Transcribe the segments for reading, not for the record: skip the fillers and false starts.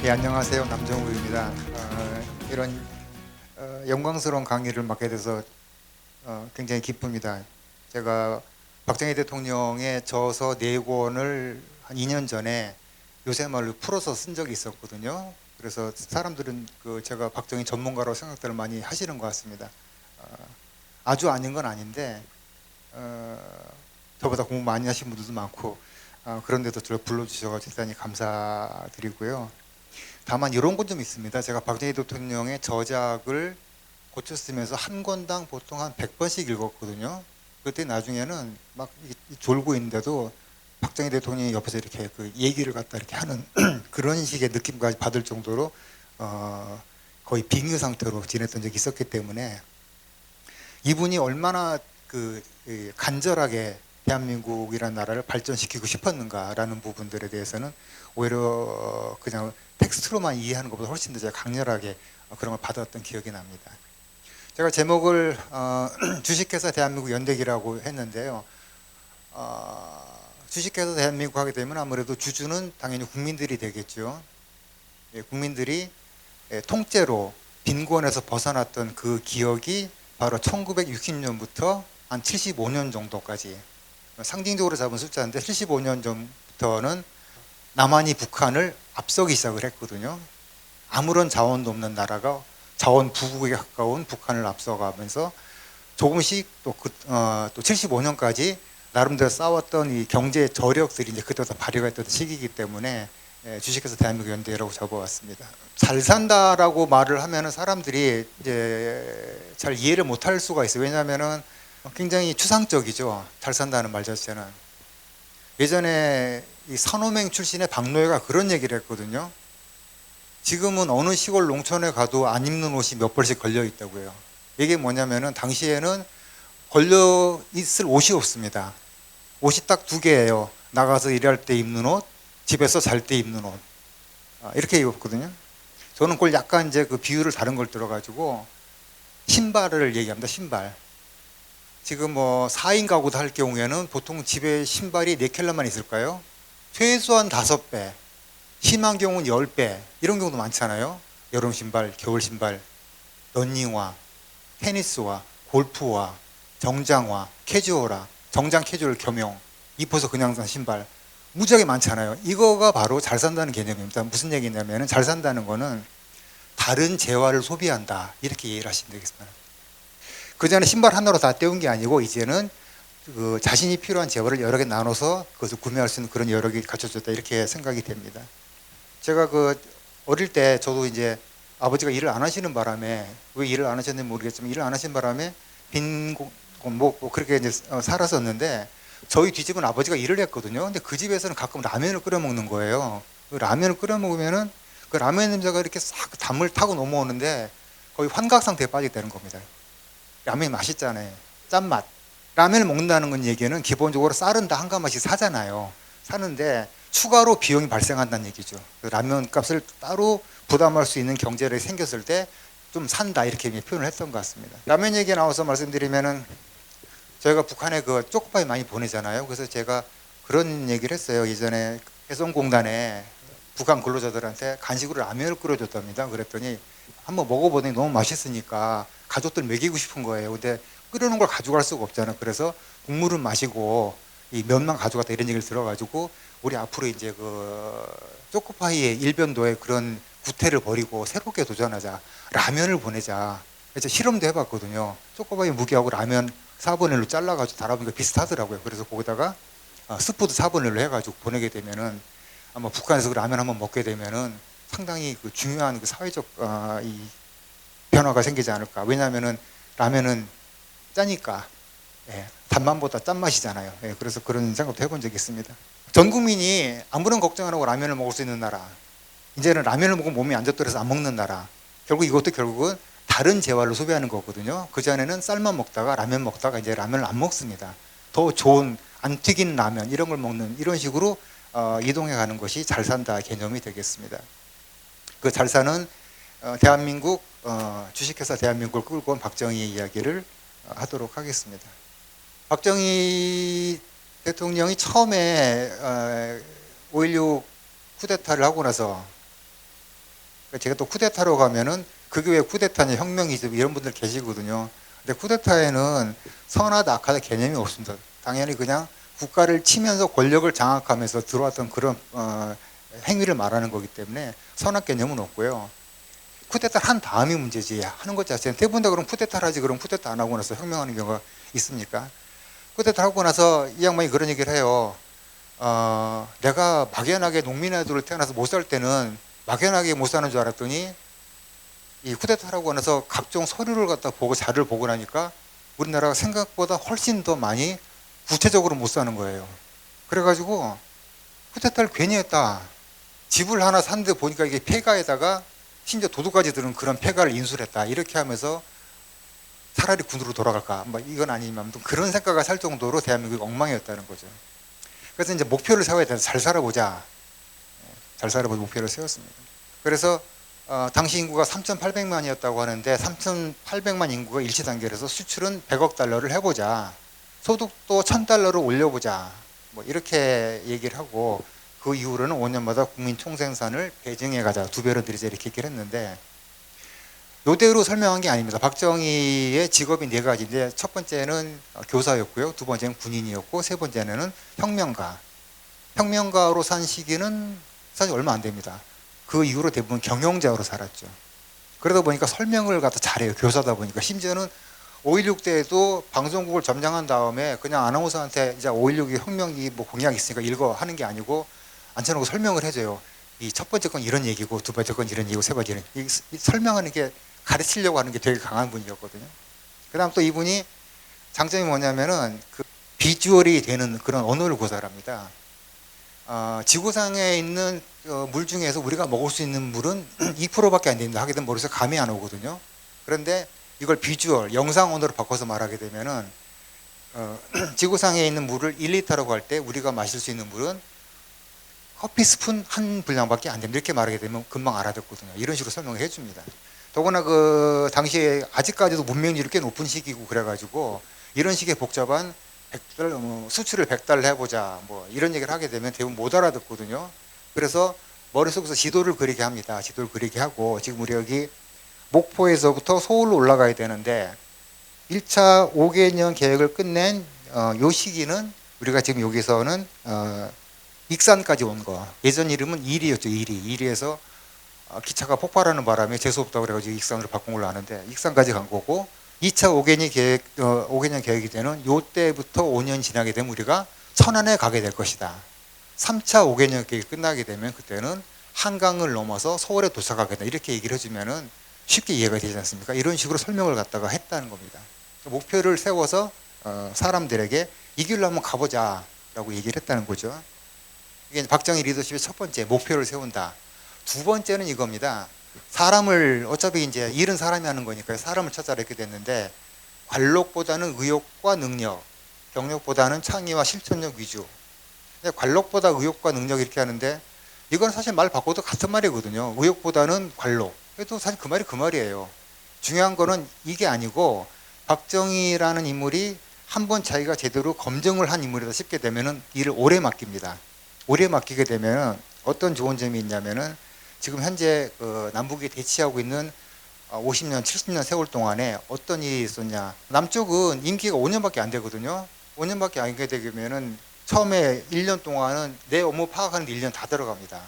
예, 안녕하세요. 남정우입니다. 이런 영광스러운 강의를 맡게 돼서 굉장히 기쁩니다. 제가 박정희 대통령의 저서 4권을 한 2년 전에 요새 말로 풀어서 쓴 적이 있었거든요. 그래서 사람들은 제가 박정희 전문가라고 생각들을 많이 하시는 것 같습니다. 아주 아닌 건 아닌데 저보다 공부 많이 하신 분들도 많고 그런데도 저를 불러주셔서 대단히 감사드리고요. 다만 이런 건 좀 있습니다. 제가 박정희 대통령의 저작을 고쳐 쓰면서 한 권당 보통 한 100번씩 읽었거든요. 그때 나중에는 막 졸고 있는데도 박정희 대통령이 옆에서 이렇게 그 얘기를 갖다 이렇게 하는 그런 식의 느낌까지 받을 정도로 거의 빙의 상태로 지냈던 적이 있었기 때문에 이분이 얼마나 간절하게 대한민국이라는 나라를 발전시키고 싶었는가라는 부분들에 대해서는 오히려 그냥 텍스트로만 이해하는 것보다 훨씬 더 제가 강렬하게 그런 걸 받았던 기억이 납니다. 제가 제목을 주식회사 대한민국 연대기라고 했는데요. 주식회사 대한민국 하게 되면 아무래도 주주는 당연히 국민들이 되겠죠. 예, 국민들이 통째로 빈곤에서 벗어났던 그 기억이 바로 1960년부터 한 75년 정도까지 상징적으로 잡은 숫자인데 75년 전부터는 남한이 북한을 앞서기 시작을 했거든요. 아무런 자원도 없는 나라가 자원 부국에 가까운 북한을 앞서가면서 조금씩 또 75년까지 나름대로 싸웠던 이 경제 저력들이 이제 그때부터 발휘가 됐던 시기이기 때문에 주식회사 대한민국 연대라고 적어왔습니다. 잘 산다라고 말을 하면은 사람들이 이제 잘 이해를 못할 수가 있어요. 왜냐하면은 굉장히 추상적이죠. 잘 산다는 말 자체는. 예전에 이 산호맹 출신의 박노해가 그런 얘기를 했거든요. 지금은 어느 시골 농촌에 가도 안 입는 옷이 몇 벌씩 걸려 있다고 해요. 이게 뭐냐면은 당시에는 걸려 있을 옷이 없습니다. 옷이 딱 2개예요. 나가서 일할 때 입는 옷, 집에서 잘 때 입는 옷. 이렇게 입었거든요. 저는 그걸 약간 이제 그 비유를 다른 걸 들어가지고 신발을 얘기합니다. 신발. 지금 뭐 4인 가구도 할 경우에는 보통 집에 신발이 4켤레만 있을까요? 최소한 5배, 심한 경우는 10배 이런 경우도 많잖아요. 여름 신발, 겨울 신발, 러닝화, 테니스화, 골프화, 정장화, 캐주얼화, 정장 캐주얼 겸용, 입어서 그냥 산 신발 무지하게 많잖아요. 이거가 바로 잘 산다는 개념입니다. 무슨 얘기냐면 잘 산다는 거는 다른 재화를 소비한다 이렇게 이해를 하시면 되겠습니다. 그 전에 신발 하나로 다 때운 게 아니고 이제는 그 자신이 필요한 재화를 여러 개 나눠서 그것을 구매할 수 있는 그런 여력이 갖춰졌다 이렇게 생각이 됩니다. 제가 어릴 때 저도 이제 아버지가 일을 안 하시는 바람에 왜 일을 안 하셨는지 모르겠지만 일을 안 하신 바람에 뭐 그렇게 이제 살았었는데 저희 뒷집은 아버지가 일을 했거든요. 근데 그 집에서는 가끔 라면을 끓여 먹는 거예요. 그 라면을 끓여 먹으면은 그 라면 냄새가 이렇게 싹 담을 타고 넘어오는데 거의 환각 상태에 빠지게 되는 겁니다. 라면이 맛있잖아요. 짠맛. 라면을 먹는다는 건 얘기는 기본적으로 쌀은 다 한 가마씩 사잖아요. 사는데 추가로 비용이 발생한다는 얘기죠. 라면 값을 따로 부담할 수 있는 경제력이 생겼을 때 좀 산다 이렇게 표현을 했던 것 같습니다. 라면 얘기 나와서 말씀드리면은 저희가 북한에 그 초코파이 많이 보내잖아요. 그래서 제가 그런 얘기를 했어요. 예전에 개성공단에 북한 근로자들한테 간식으로 라면을 끓여줬답니다. 그랬더니 한번 먹어보더니 너무 맛있으니까 가족들 먹이고 싶은 거예요. 근데 끓여놓은 걸 가져갈 수가 없잖아요. 그래서 국물은 마시고 이 면만 가져갔다 이런 얘기를 들어가지고 우리 앞으로 이제 그 초코파이의 일변도의 그런 구태를 버리고 새롭게 도전하자. 라면을 보내자. 그래서 실험도 해봤거든요. 초코파이 무게하고 라면 4분의 1로 잘라가지고 달아보니까 비슷하더라고요. 그래서 거기다가 스프도 4분의 1로 해가지고 보내게 되면은 아마 북한에서 그 라면 한번 먹게 되면은 상당히 그 중요한 그 사회적 이 변화가 생기지 않을까. 왜냐하면은 라면은 짜니까 단맛보다 짠맛이잖아요. 그래서 그런 생각도 해본 적이 있습니다. 전 국민이 아무런 걱정 안 하고 라면을 먹을 수 있는 나라. 이제는 라면을 먹으면 몸이 안 좋더라서 안 먹는 나라. 결국 이것도 결국은 다른 재화를 소비하는 거거든요. 그전에는 쌀만 먹다가 라면 먹다가 이제 라면을 안 먹습니다. 더 좋은 안 튀긴 라면 이런 걸 먹는 이런 식으로 이동해 가는 것이 잘 산다 개념이 되겠습니다. 그 잘 사는 대한민국 주식회사 대한민국을 끌고 온 박정희의 이야기를 하도록 하겠습니다. 박정희 대통령이 처음에 5.16 쿠데타를 하고 나서 제가 또 쿠데타로 가면은 그게 왜 쿠데타냐, 혁명이죠, 이런 분들 계시거든요. 근데 쿠데타에는 선하다 악하다 개념이 없습니다. 당연히 그냥 국가를 치면서 권력을 장악하면서 들어왔던 그런 행위를 말하는 거기 때문에 선악 개념은 없고요. 쿠데타를 한 다음이 문제지 하는 것 자체는, 대부분 다 그럼 쿠데타를 하지, 그럼 쿠데타 안 하고 나서 혁명하는 경우가 있습니까? 쿠데타 하고 나서 이 양반이 그런 얘기를 해요. 내가 막연하게 농민 아들로 태어나서 못 살 때는 막연하게 못 사는 줄 알았더니 이 쿠데타를 하고 나서 각종 서류를 갖다 보고 자료를 보고 나니까 우리나라가 생각보다 훨씬 더 많이 구체적으로 못 사는 거예요. 그래가지고 쿠데타를 괜히 했다. 집을 하나 샀는데 보니까 이게 폐가에다가 심지어 도둑까지 들은 그런 폐가를 인수를 했다. 이렇게 하면서 차라리 군으로 돌아갈까? 뭐 이건 아니지만 그런 생각을 살 정도로 대한민국이 엉망이었다는 거죠. 그래서 이제 목표를 세워야 돼서 잘 살아보자. 잘 살아보자 목표를 세웠습니다. 그래서 당시 인구가 3,800만이었다고 하는데 3,800만 인구가 일치 단계에서 수출은 100억 달러를 해보자. 소득도 1,000달러를 올려보자. 뭐 이렇게 얘기를 하고 그 이후로는 5년마다 국민 총생산을 배정해 가자. 2배로 늘리자 이렇게 얘기를 했는데 요대로 설명한 게 아닙니다. 박정희의 직업이 4가지인데 첫 번째는 교사였고요. 두 번째는 군인이었고 세 번째는 혁명가. 혁명가로 산 시기는 사실 얼마 안 됩니다. 그 이후로 대부분 경영자로 살았죠. 그러다 보니까 설명을 갖다 잘해요. 교사다 보니까. 심지어는 5.16 때에도 방송국을 점령한 다음에 그냥 아나운서한테 이제 5.16이 혁명이 뭐 공약이 있으니까 읽어 하는 게 아니고 앉혀놓고 설명을 해줘요. 이 첫 번째 건 이런 얘기고 두 번째 건 이런 얘기고 세 번째는 이 설명하는 게 가르치려고 하는 게 되게 강한 분이었거든요. 그 다음 또 이분이 장점이 뭐냐면은 그 비주얼이 되는 그런 언어를 구사합니다. 지구상에 있는 물 중에서 우리가 먹을 수 있는 물은 2%밖에 안 됩니다. 하게 되면 머릿속에 감이 안 오거든요. 그런데 이걸 비주얼, 영상 언어로 바꿔서 말하게 되면은 지구상에 있는 물을 1리터라고 할 때 우리가 마실 수 있는 물은 커피 스푼 한 분량밖에 안 됩니다. 이렇게 말하게 되면 금방 알아듣거든요. 이런 식으로 설명을 해줍니다. 더구나 그 당시에 아직까지도 문명률이 꽤 높은 시기고 그래가지고 이런 식의 복잡한 수출을 100달러 해보자 뭐 이런 얘기를 하게 되면 대부분 못 알아듣거든요. 그래서 머릿속에서 지도를 그리게 합니다. 지도를 그리게 하고 지금 우리 여기 목포에서부터 서울로 올라가야 되는데 1차 5개년 계획을 끝낸 요 시기는 우리가 지금 여기서는 익산까지 온 거. 예전 이름은 이리였죠. 이리에서 기차가 폭발하는 바람에 재수없다고 그래가지고 익산으로 바꾼 걸로 아는데 익산까지 간 거고 2차 5개년 계획이 되는 요때부터 5년 지나게 되면 우리가 천안에 가게 될 것이다. 3차 5개년 계획이 끝나게 되면 그때는 한강을 넘어서 서울에 도착하게 된다. 이렇게 얘기를 해주면은 쉽게 이해가 되지 않습니까? 이런 식으로 설명을 갖다가 했다는 겁니다. 목표를 세워서 사람들에게 이 길로 한번 가보자 라고 얘기를 했다는 거죠. 이게 박정희 리더십의 첫 번째, 목표를 세운다. 두 번째는 이겁니다. 사람을 어차피 이제 일은 사람이 하는 거니까 사람을 찾아라 이렇게 됐는데 관록보다는 의욕과 능력, 경력보다는 창의와 실천력 위주. 근데 관록보다 의욕과 능력 이렇게 하는데 이건 사실 말 바꿔도 같은 말이거든요. 의욕보다는 관록. 그래도 사실 그 말이 그 말이에요. 중요한 거는 이게 아니고 박정희라는 인물이 한번 자기가 제대로 검증을 한 인물이다 싶게 되면은 일을 오래 맡깁니다. 오래 맡기게 되면 어떤 좋은 점이 있냐면은 지금 현재 남북이 대치하고 있는 50년, 70년 세월 동안에 어떤 일이 있었냐. 남쪽은 임기가 5년밖에 안 되거든요. 5년밖에 안 되면은 처음에 1년 동안은 내 업무 파악하는 데 1년 다 들어갑니다.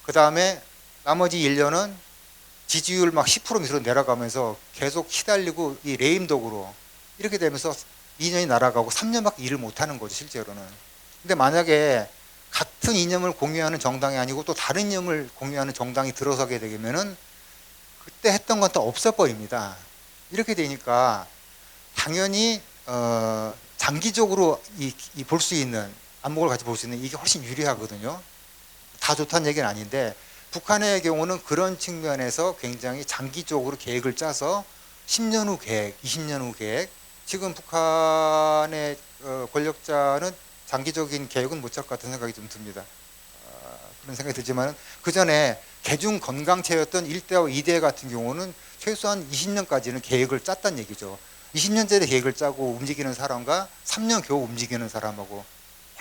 그 다음에 나머지 1년은 지지율 막 10% 밑으로 내려가면서 계속 시달리고 이 레임덕으로 이렇게 되면서 2년이 날아가고 3년밖에 일을 못하는 거죠, 실제로는. 근데 만약에 같은 이념을 공유하는 정당이 아니고 또 다른 이념을 공유하는 정당이 들어서게 되면은 그때 했던 건 또 없어버립니다. 이렇게 되니까 당연히 장기적으로 볼 수 있는 안목을 같이 볼 수 있는 이게 훨씬 유리하거든요. 다 좋다는 얘기는 아닌데 북한의 경우는 그런 측면에서 굉장히 장기적으로 계획을 짜서 10년 후 계획, 20년 후 계획. 지금 북한의 권력자는 장기적인 계획은 못 짤 것 같은 생각이 좀 듭니다. 그런 생각이 들지만 그 전에 개중 건강체였던 1대와 2대 같은 경우는 최소한 20년까지는 계획을 짰단 얘기죠. 20년짜리 계획을 짜고 움직이는 사람과 3년 겨우 움직이는 사람하고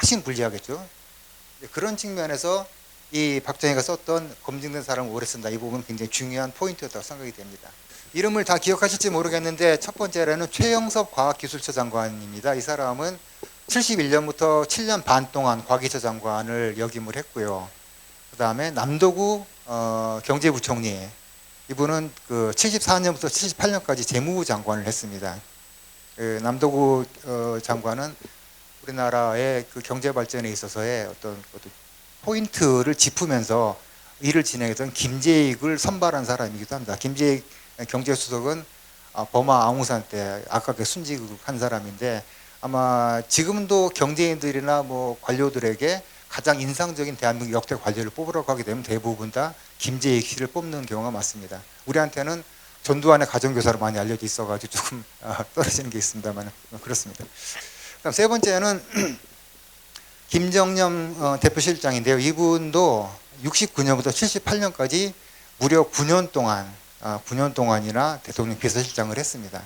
훨씬 불리하겠죠. 그런 측면에서 이 박정희가 썼던 검증된 사람을 오래 쓴다. 이 부분은 굉장히 중요한 포인트였다고 생각이 됩니다. 이름을 다 기억하실지 모르겠는데 첫 번째로는 최영섭 과학기술처 장관입니다. 이 사람은 71년부터 7년 반 동안 과기처 장관을 역임을 했고요. 그 다음에 남도구 경제부총리, 이분은 그 74년부터 78년까지 재무부 장관을 했습니다. 그 남도구 장관은 우리나라의 그 경제 발전에 있어서의 어떤 포인트를 짚으면서 일을 진행했던 김재익을 선발한 사람이기도 합니다. 김재익 경제수석은 버마 아웅산 때 아깝게 순직한 사람인데 아마 지금도 경제인들이나 뭐 관료들에게 가장 인상적인 대한민국 역대 관료를 뽑으라고 하게 되면 대부분 다 김재익 씨를 뽑는 경우가 많습니다. 우리한테는 전두환의 가정교사로 많이 알려져 있어가지고 조금 떨어지는 게 있습니다만 그렇습니다. 그다음 세 번째는 김정념 대표실장인데요. 이분도 69년부터 78년까지 무려 9년 동안이나 대통령 비서실장을 했습니다.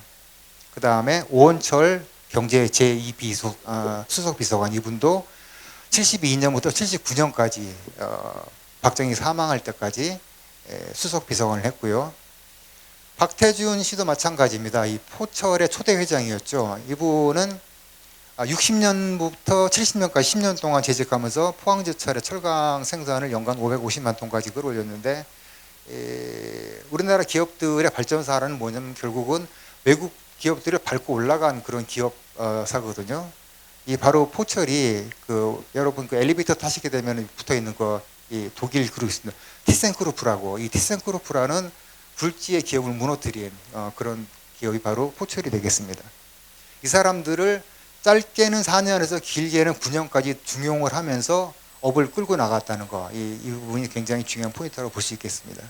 그 다음에 오원철 경제 제2 수석 비서관, 이분도 72년부터 79년까지 박정희 사망할 때까지 수석 비서관을 했고요. 박태준 씨도 마찬가지입니다. 이 포철의 초대 회장이었죠. 이분은 60년부터 70년까지 10년 동안 재직하면서 포항제철의 철강 생산을 연간 550만 톤까지 끌어올렸는데, 우리나라 기업들의 발전사라는 뭐냐면 결국은 외국 기업들을 밟고 올라간 그런 기업사거든요. 이 바로 포철이 여러분 그 엘리베이터 타시게 되면 붙어 있는 이 독일 그룹 있습니다. 티센크루프라고, 이 티센크루프라는 굴지의 기업을 무너뜨린 그런 기업이 바로 포철이 되겠습니다. 이 사람들을 짧게는 4년에서 길게는 9년까지 중용을 하면서 업을 끌고 나갔다는 거, 이 부분이 굉장히 중요한 포인트라고 볼 수 있겠습니다.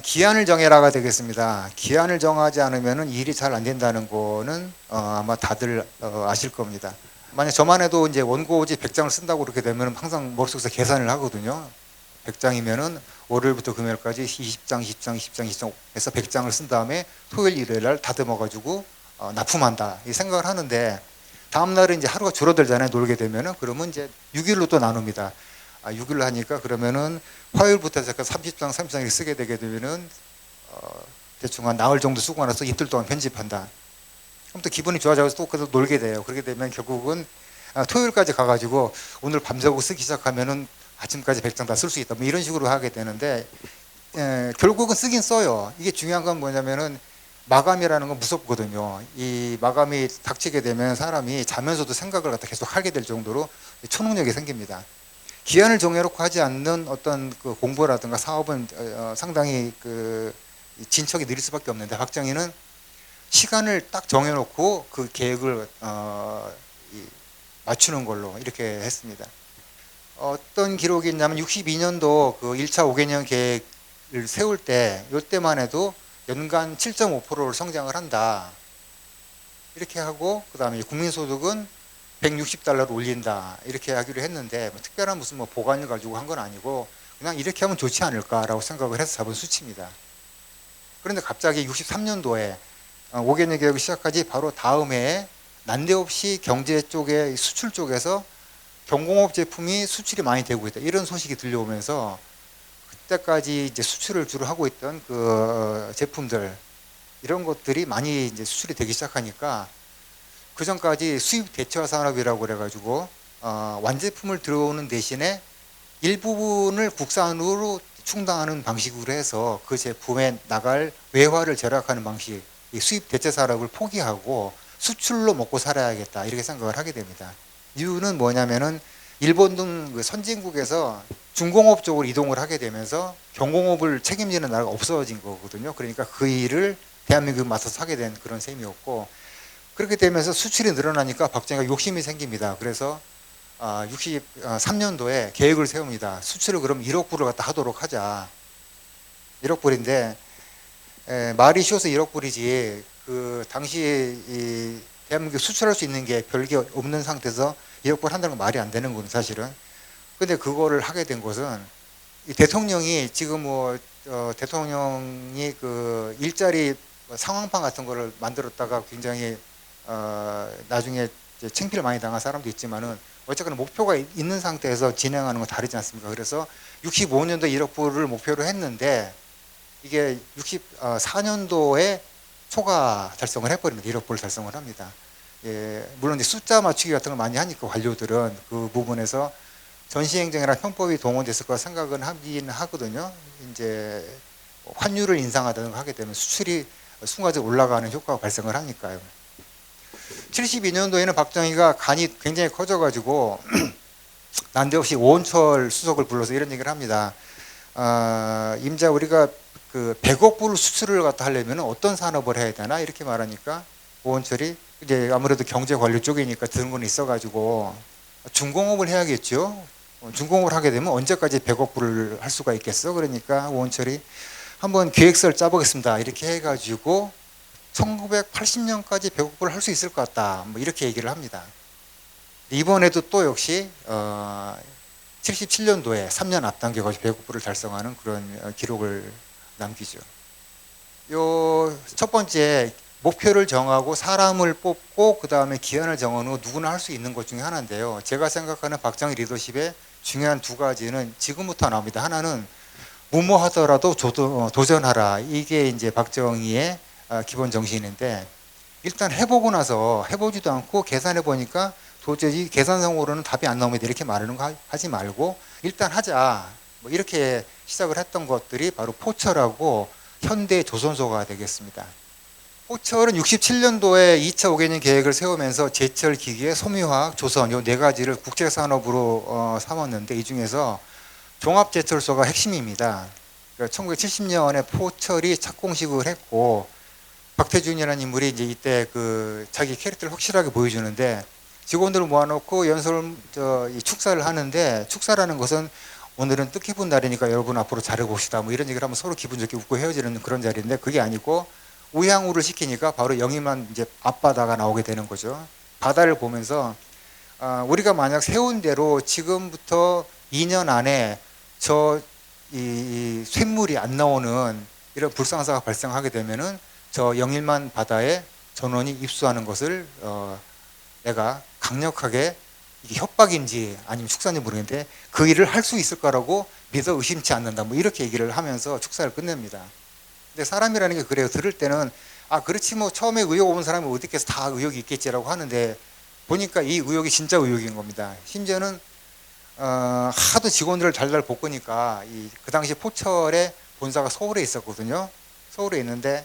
기한을 정해라가 되겠습니다. 기한을 정하지 않으면 일이 잘 안 된다는 거는 아마 다들 아실 겁니다. 만약 저만 해도 이제 원고지 100장을 쓴다고 그렇게 되면 항상 머릿속에서 계산을 하거든요. 100장이면은 월요일부터 금요일까지 20장, 20장, 20장, 20장 해서 100장을 쓴 다음에 토요일, 일요일 날 다듬어가지고 납품한다. 이 생각을 하는데 다음 날은 이제 하루가 줄어들잖아요. 놀게 되면은. 그러면 이제 6일로 또 나눕니다. 6일로 하니까 그러면은 화요일부터 해서 30장, 30장 이렇게 쓰게 되게 되면은 대충 한 나흘 정도 쓰고 나서 이틀 동안 편집한다. 그럼 또 기분이 좋아져서 또 계속 놀게 돼요. 그렇게 되면 결국은 토요일까지 가가지고 오늘 밤새고 쓰기 시작하면은 아침까지 100장 다 쓸 수 있다. 뭐 이런 식으로 하게 되는데 결국은 쓰긴 써요. 이게 중요한 건 뭐냐면은 마감이라는 건 무섭거든요. 이 마감이 닥치게 되면 사람이 자면서도 생각을 갖다 계속 하게 될 정도로 초능력이 생깁니다. 기한을 정해놓고 하지 않는 어떤 그 공부라든가 사업은 상당히 진척이 느릴 수밖에 없는데, 박정희는 시간을 딱 정해놓고 그 계획을 맞추는 걸로 이렇게 했습니다. 어떤 기록이 있냐면 62년도 그 1차 5개년 계획을 세울 때 이때만 해도 연간 7.5%를 성장을 한다. 이렇게 하고 그 다음에 국민소득은 160달러를 올린다. 이렇게 하기로 했는데 뭐 특별한 무슨 뭐 보관을 가지고 한 건 아니고 그냥 이렇게 하면 좋지 않을까라고 생각을 해서 잡은 수치입니다. 그런데 갑자기 63년도에 5개년 계획을 시작하지 바로 다음 해에 난데없이 경제 쪽에 수출 쪽에서 경공업 제품이 수출이 많이 되고 있다. 이런 소식이 들려오면서 그때까지 이제 수출을 주로 하고 있던 그 제품들 이런 것들이 많이 이제 수출이 되기 시작하니까 그 전까지 수입 대체화 산업이라고 그래가지고 완제품을 들어오는 대신에 일부분을 국산으로 충당하는 방식으로 해서 그 제품에 나갈 외화를 절약하는 방식, 이 수입 대체 산업을 포기하고 수출로 먹고 살아야겠다 이렇게 생각을 하게 됩니다. 이유는 뭐냐면은 일본 등 그 선진국에서 중공업 쪽으로 이동을 하게 되면서 경공업을 책임지는 나라가 없어진 거거든요. 그러니까 그 일을 대한민국에 맡아서 하게 된 그런 셈이었고, 그렇게 되면서 수출이 늘어나니까 박정희가 욕심이 생깁니다. 그래서 63년도에 계획을 세웁니다. 수출을 그럼 1억 불을 갖다 하도록 하자. 1억 불인데 말이 쉬워서 1억 불이지 그 당시 이 대한민국에 수출할 수 있는 게 별게 없는 상태에서 1억 불 한다는 건 말이 안 되는 거는 사실은. 근데 그거를 하게 된 것은 이 대통령이 지금 대통령이 그 일자리 상황판 같은 거를 만들었다가 굉장히 나중에 창피를 많이 당한 사람도 있지만은 어쨌거나 목표가 있는 상태에서 진행하는 건 다르지 않습니까? 그래서 65년도 1억 불을 목표로 했는데 이게 64년도에 초과 달성을 해버립니다. 1억 불을 달성을 합니다. 예, 물론 이제 숫자 맞추기 같은 걸 많이 하니까 관료들은 그 부분에서 전시행정이나 편법이 동원됐을 거라 생각은 하긴 하거든요. 이제 환율을 인상하든가 하게 되면 수출이 순간적으로 올라가는 효과가 발생을 하니까요. 72년도에는 박정희가 간이 굉장히 커져가지고 난데없이 오원철 수석을 불러서 이런 얘기를 합니다. 임자 우리가 그 100억 불 수출을 갖다 하려면 어떤 산업을 해야 되나 이렇게 말하니까 오원철이 이제 아무래도 경제 관료 쪽이니까 들은 건 있어가지고 중공업을 해야겠죠. 중공업을 하게 되면 언제까지 100억 불을 할 수가 있겠어? 그러니까 오원철이 한번 계획서를 짜보겠습니다. 이렇게 해가지고 1980년까지 100억 불을 할 수 있을 것 같다. 뭐 이렇게 얘기를 합니다. 이번에도 또 역시 77년도에 3년 앞당겨가지고 100억 불을 달성하는 그런 기록을 남기죠. 요 첫 번째 목표를 정하고 사람을 뽑고 그 다음에 기한을 정한 후 누구나 할 수 있는 것 중에 하나인데요. 제가 생각하는 박정희 리더십의 중요한 두 가지는 지금부터 나옵니다. 하나는 무모하더라도 도전하라. 이게 이제 박정희의 기본 정신인데 일단 해보고 나서 해보지도 않고 계산해 보니까 도저히 계산상으로는 답이 안 나옵니다. 이렇게 말하는 거 하지 말고 일단 하자. 뭐 이렇게 시작을 했던 것들이 바로 포철하고 현대 조선소가 되겠습니다. 포철은 67년도에 2차 5개년 계획을 세우면서 제철, 기계, 섬유화학, 조선 이 네 가지를 국제산업으로 삼았는데 이 중에서 종합제철소가 핵심입니다. 1970년에 포철이 착공식을 했고 박태준이라는 인물이 이제 이때 그 자기 캐릭터를 확실하게 보여주는데 직원들을 모아놓고 축사를 하는데 축사라는 것은 오늘은 뜻깊은 날이니까 여러분 앞으로 잘해봅시다 뭐 이런 얘기를 하면 서로 기분 좋게 웃고 헤어지는 그런 자리인데 그게 아니고 우양우를 시키니까 바로 영희만 이제 앞바다가 나오게 되는 거죠. 바다를 보면서 우리가 만약 세운 대로 지금부터 2년 안에 이 쇳물이 안 나오는 이런 불상사가 발생하게 되면은 저 영일만 바다에 전원이 입수하는 것을 내가 강력하게 이게 협박인지 아니면 축사인지 모르겠는데 그 일을 할 수 있을 거라고 믿어 의심치 않는다. 뭐 이렇게 얘기를 하면서 축사를 끝냅니다. 근데 사람이라는 게 그래요. 들을 때는 그렇지 뭐 처음에 의혹 오는 사람이 어디 있겠어 다 의혹이 있겠지라고 하는데 보니까 이 의혹이 진짜 의혹인 겁니다. 심지어는 하도 직원들을 달달 볶으니까 그 당시 포철의 본사가 서울에 있었거든요. 서울에 있는데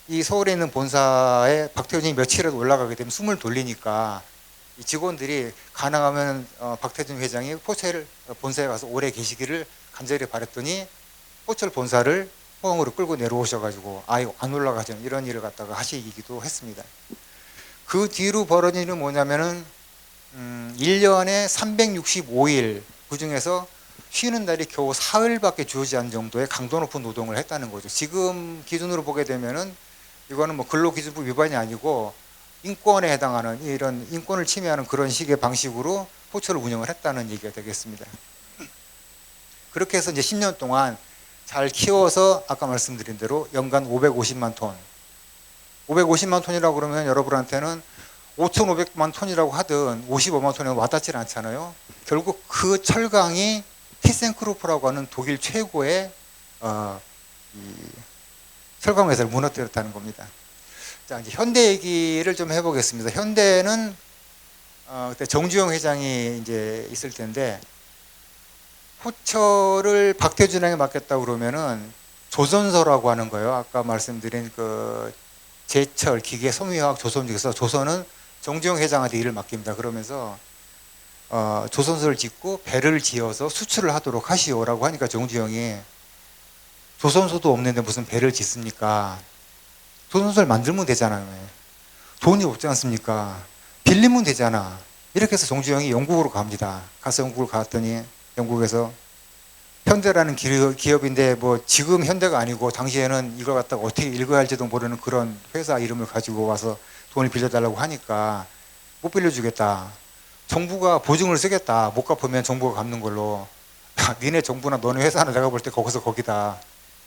이 서울에 있는 본사에 박태준이 며칠이라도 올라가게 되면 숨을 돌리니까 이 직원들이 가능하면 박태준 회장이 포철 본사에 가서 오래 계시기를 간절히 바랬더니 포철 본사를 포항으로 끌고 내려오셔가지고 안 올라가죠. 이런 일을 갖다가 하시기도 했습니다. 그 뒤로 벌어진 일은 뭐냐면은 1년에 365일 그 중에서 쉬는 날이 겨우 사흘밖에 주어지지 않은 정도의 강도 높은 노동을 했다는 거죠. 지금 기준으로 보게 되면은 이거는 뭐 근로기준법 위반이 아니고 인권에 해당하는 이런 인권을 침해하는 그런 식의 방식으로 포철을 운영을 했다는 얘기가 되겠습니다. 그렇게 해서 이제 10년 동안 잘 키워서 아까 말씀드린 대로 연간 550만 톤. 550만 톤이라고 그러면 여러분한테는 5,500만 톤이라고 하든 55만 톤이면 와닿질 않잖아요. 결국 그 철강이 티센크루프라고 하는 독일 최고의 철강 회사를 무너뜨렸다는 겁니다. 자, 이제 현대 얘기를 좀 해보겠습니다. 현대는 그때 정주영 회장이 이제 있을 텐데 포철을 박태준에게 맡겼다 그러면은 조선소라고 하는 거예요. 아까 말씀드린 그 제철, 기계, 섬유화학, 조선 중에서 조선은 정주영 회장한테 일을 맡깁니다. 그러면서 조선소를 짓고 배를 지어서 수출을 하도록 하시오라고 하니까 정주영이 조선소도 없는데 무슨 배를 짓습니까? 조선소를 만들면 되잖아요. 돈이 없지 않습니까? 빌리면 되잖아. 이렇게 해서 정주영이 영국으로 갑니다. 가서 영국을 갔더니 영국에서 현대라는 기업인데 뭐 지금 현대가 아니고 당시에는 이걸 갖다가 어떻게 읽어야 할지도 모르는 그런 회사 이름을 가지고 와서 돈을 빌려달라고 하니까 못 빌려주겠다. 정부가 보증을 쓰겠다. 못 갚으면 정부가 갚는 걸로. 니네 정부나 너네 회사는 내가 볼 때 거기서 거기다.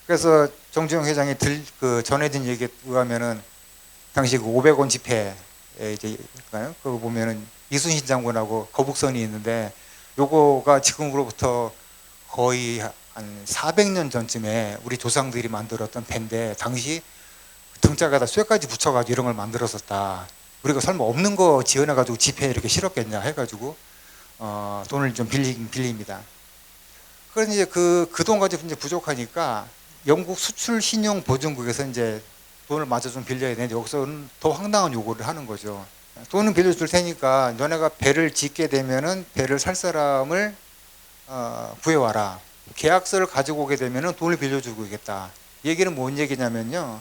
그래서 정주영 회장이 전해진 얘기에 의하면은 당시 그 500원 지폐 이제 그거 보면은 이순신 장군하고 거북선이 있는데 요거가 지금으로부터 거의 한 400년 전쯤에 우리 조상들이 만들었던 배인데 당시 등짝에다 쇠까지 붙여가지고 이런 걸 만들었었다. 우리가 설마 없는 거 지어내가지고 지폐에 이렇게 실었겠냐 해가지고 돈을 좀 빌립니다. 그래서 이제 그 돈 가지고 이제 부족하니까 영국 수출 신용 보증국에서 이제 돈을 마저 좀 빌려야 되는데 여기서는 더 황당한 요구를 하는 거죠. 돈은 빌려줄 테니까 너네가 배를 짓게 되면은 배를 살 사람을 구해와라. 계약서를 가지고 오게 되면은 돈을 빌려주고 있겠다. 얘기는 뭔 얘기냐면요.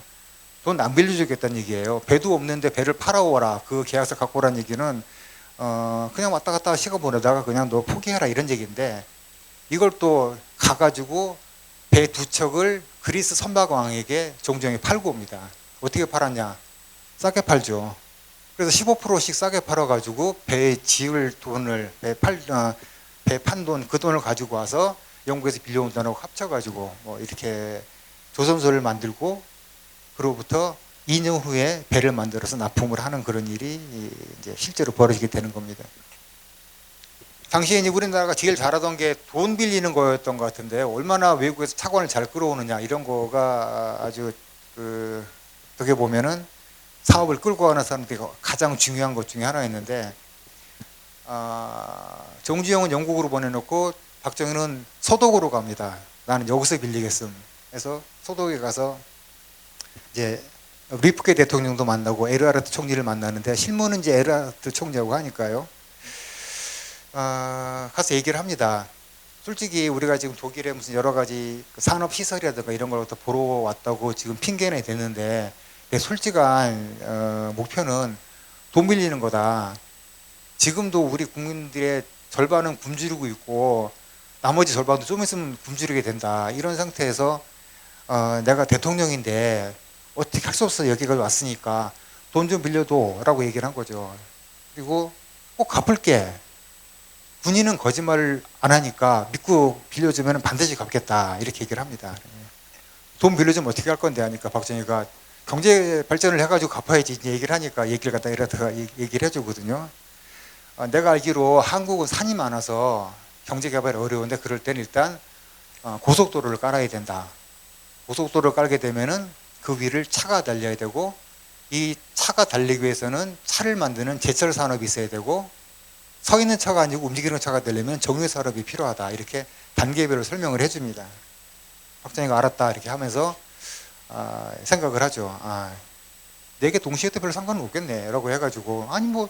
돈 안 빌려주겠다는 얘기예요. 배도 없는데 배를 팔아오라. 그 계약서 갖고 오라는 얘기는 그냥 왔다 갔다 시간 보내다가 그냥 너 포기해라 이런 얘기인데 이걸 또 가가지고 배 두 척을 그리스 선박왕에게 종정에 팔고 옵니다. 어떻게 팔았냐? 싸게 팔죠. 그래서 15%씩 싸게 팔아가지고 배 지을 돈을 배 판 돈 그 돈을 가지고 와서 영국에서 빌려온 돈하고 합쳐가지고 뭐 이렇게 조선소를 만들고 그로부터 2년 후에 배를 만들어서 납품을 하는 그런 일이 이제 실제로 벌어지게 되는 겁니다. 당시에 이제 우리나라가 제일 잘하던 게 돈 빌리는 거였던 것 같은데 얼마나 외국에서 차관을 잘 끌어오느냐 이런 거가 아주 어떻게 보면은 사업을 끌고 가는 사람들이 가장 중요한 것 중에 하나였는데 정주영은 영국으로 보내놓고 박정희는 서독으로 갑니다. 나는 여기서 빌리겠음. 그래서 서독에 가서 이제 리프케 대통령도 만나고 에르하르트 총리를 만나는데 실무는 이제 에르하르트 총리하고 하니까요. 가서 얘기를 합니다. 솔직히 우리가 지금 독일에 무슨 여러 가지 산업 시설이라든가 이런 걸 보러 왔다고 지금 핑계는 됐는데 내 솔직한 목표는 돈 빌리는 거다. 지금도 우리 국민들의 절반은 굶주리고 있고 나머지 절반도 좀 있으면 굶주리게 된다. 이런 상태에서 내가 대통령인데 어떻게 할 수 없어 여기까지 왔으니까 돈 좀 빌려도 라고 얘기를 한 거죠. 그리고 꼭 갚을게. 군인은 거짓말을 안 하니까 믿고 빌려주면 반드시 갚겠다 이렇게 얘기를 합니다. 돈 빌려주면 어떻게 할 건데 하니까 박정희가 경제 발전을 해가지고 갚아야지 이제 얘기를 하니까 얘기를 갖다 이러다가 얘기를 해주거든요. 내가 알기로 한국은 산이 많아서 경제 개발이 어려운데 그럴 때는 일단 고속도로를 깔아야 된다. 고속도로를 깔게 되면은 그 위를 차가 달려야 되고 이 차가 달리기 위해서는 차를 만드는 제철 산업이 있어야 되고 서 있는 차가 아니고 움직이는 차가 되려면 정유 산업이 필요하다. 이렇게 단계별로 설명을 해줍니다. 박정희가 알았다 이렇게 하면서 생각을 하죠. 내게 동시에 도 별로 상관은 없겠네 라고 해가지고 아니 뭐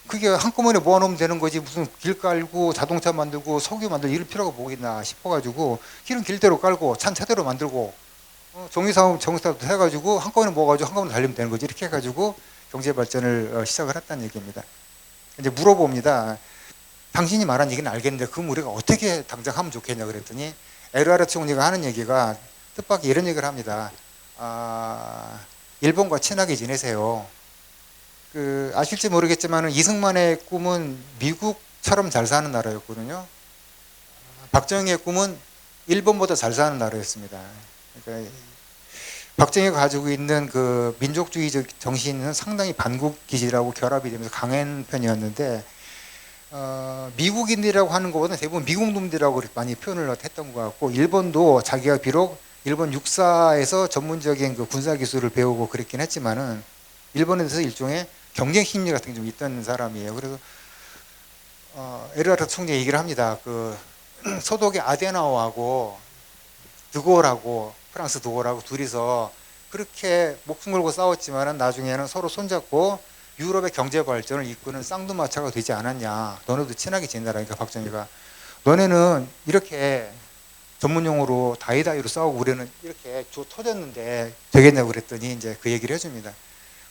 그게 한꺼번에 모아놓으면 되는 거지 무슨 길 깔고 자동차 만들고 석유 만들고 이럴 필요가 뭐겠나 싶어가지고 길은 길대로 깔고 차는 차대로 만들고 정유사업도 해가지고 한꺼번에 모아가지고 한꺼번에 달리면 되는 거지 이렇게 해가지고 경제 발전을 시작을 했다는 얘기입니다. 이제 물어봅니다. 당신이 말한 얘기는 알겠는데 그럼 우리가 어떻게 당장 하면 좋겠냐 그랬더니 에르하르트 총리가 하는 얘기가 뜻밖의 이런 얘기를 합니다. 일본과 친하게 지내세요. 아실지 모르겠지만 이승만의 꿈은 미국처럼 잘 사는 나라였거든요. 박정희의 꿈은 일본보다 잘 사는 나라였습니다. 그러니까 박정희가 가지고 있는 그 민족주의적 정신은 상당히 반국 기질하고 결합이 되면서 강한 편이었는데 미국인들이라고 하는 것보다 대부분 미국 놈들이라고 많이 표현을 했던 것 같고 일본도 자기가 비록 일본 육사에서 전문적인 그 군사 기술을 배우고 그랬긴 했지만은 일본에서 일종의 경쟁 심리 같은 게 좀 있던 사람이에요. 그래서 에르하르트 총리 얘기를 합니다. 그 서독의 아데나우하고 드골하고 프랑스 드골하고 둘이서 그렇게 목숨 걸고 싸웠지만은 나중에는 서로 손잡고 유럽의 경제 발전을 이끄는 쌍두마차가 되지 않았냐. 너네도 친하게 지낸다라니까 박정희가 너네는 이렇게 전문용어로 다이다이로 싸우고 우리는 이렇게 터졌는데 되겠냐고 그랬더니 이제 그 얘기를 해줍니다.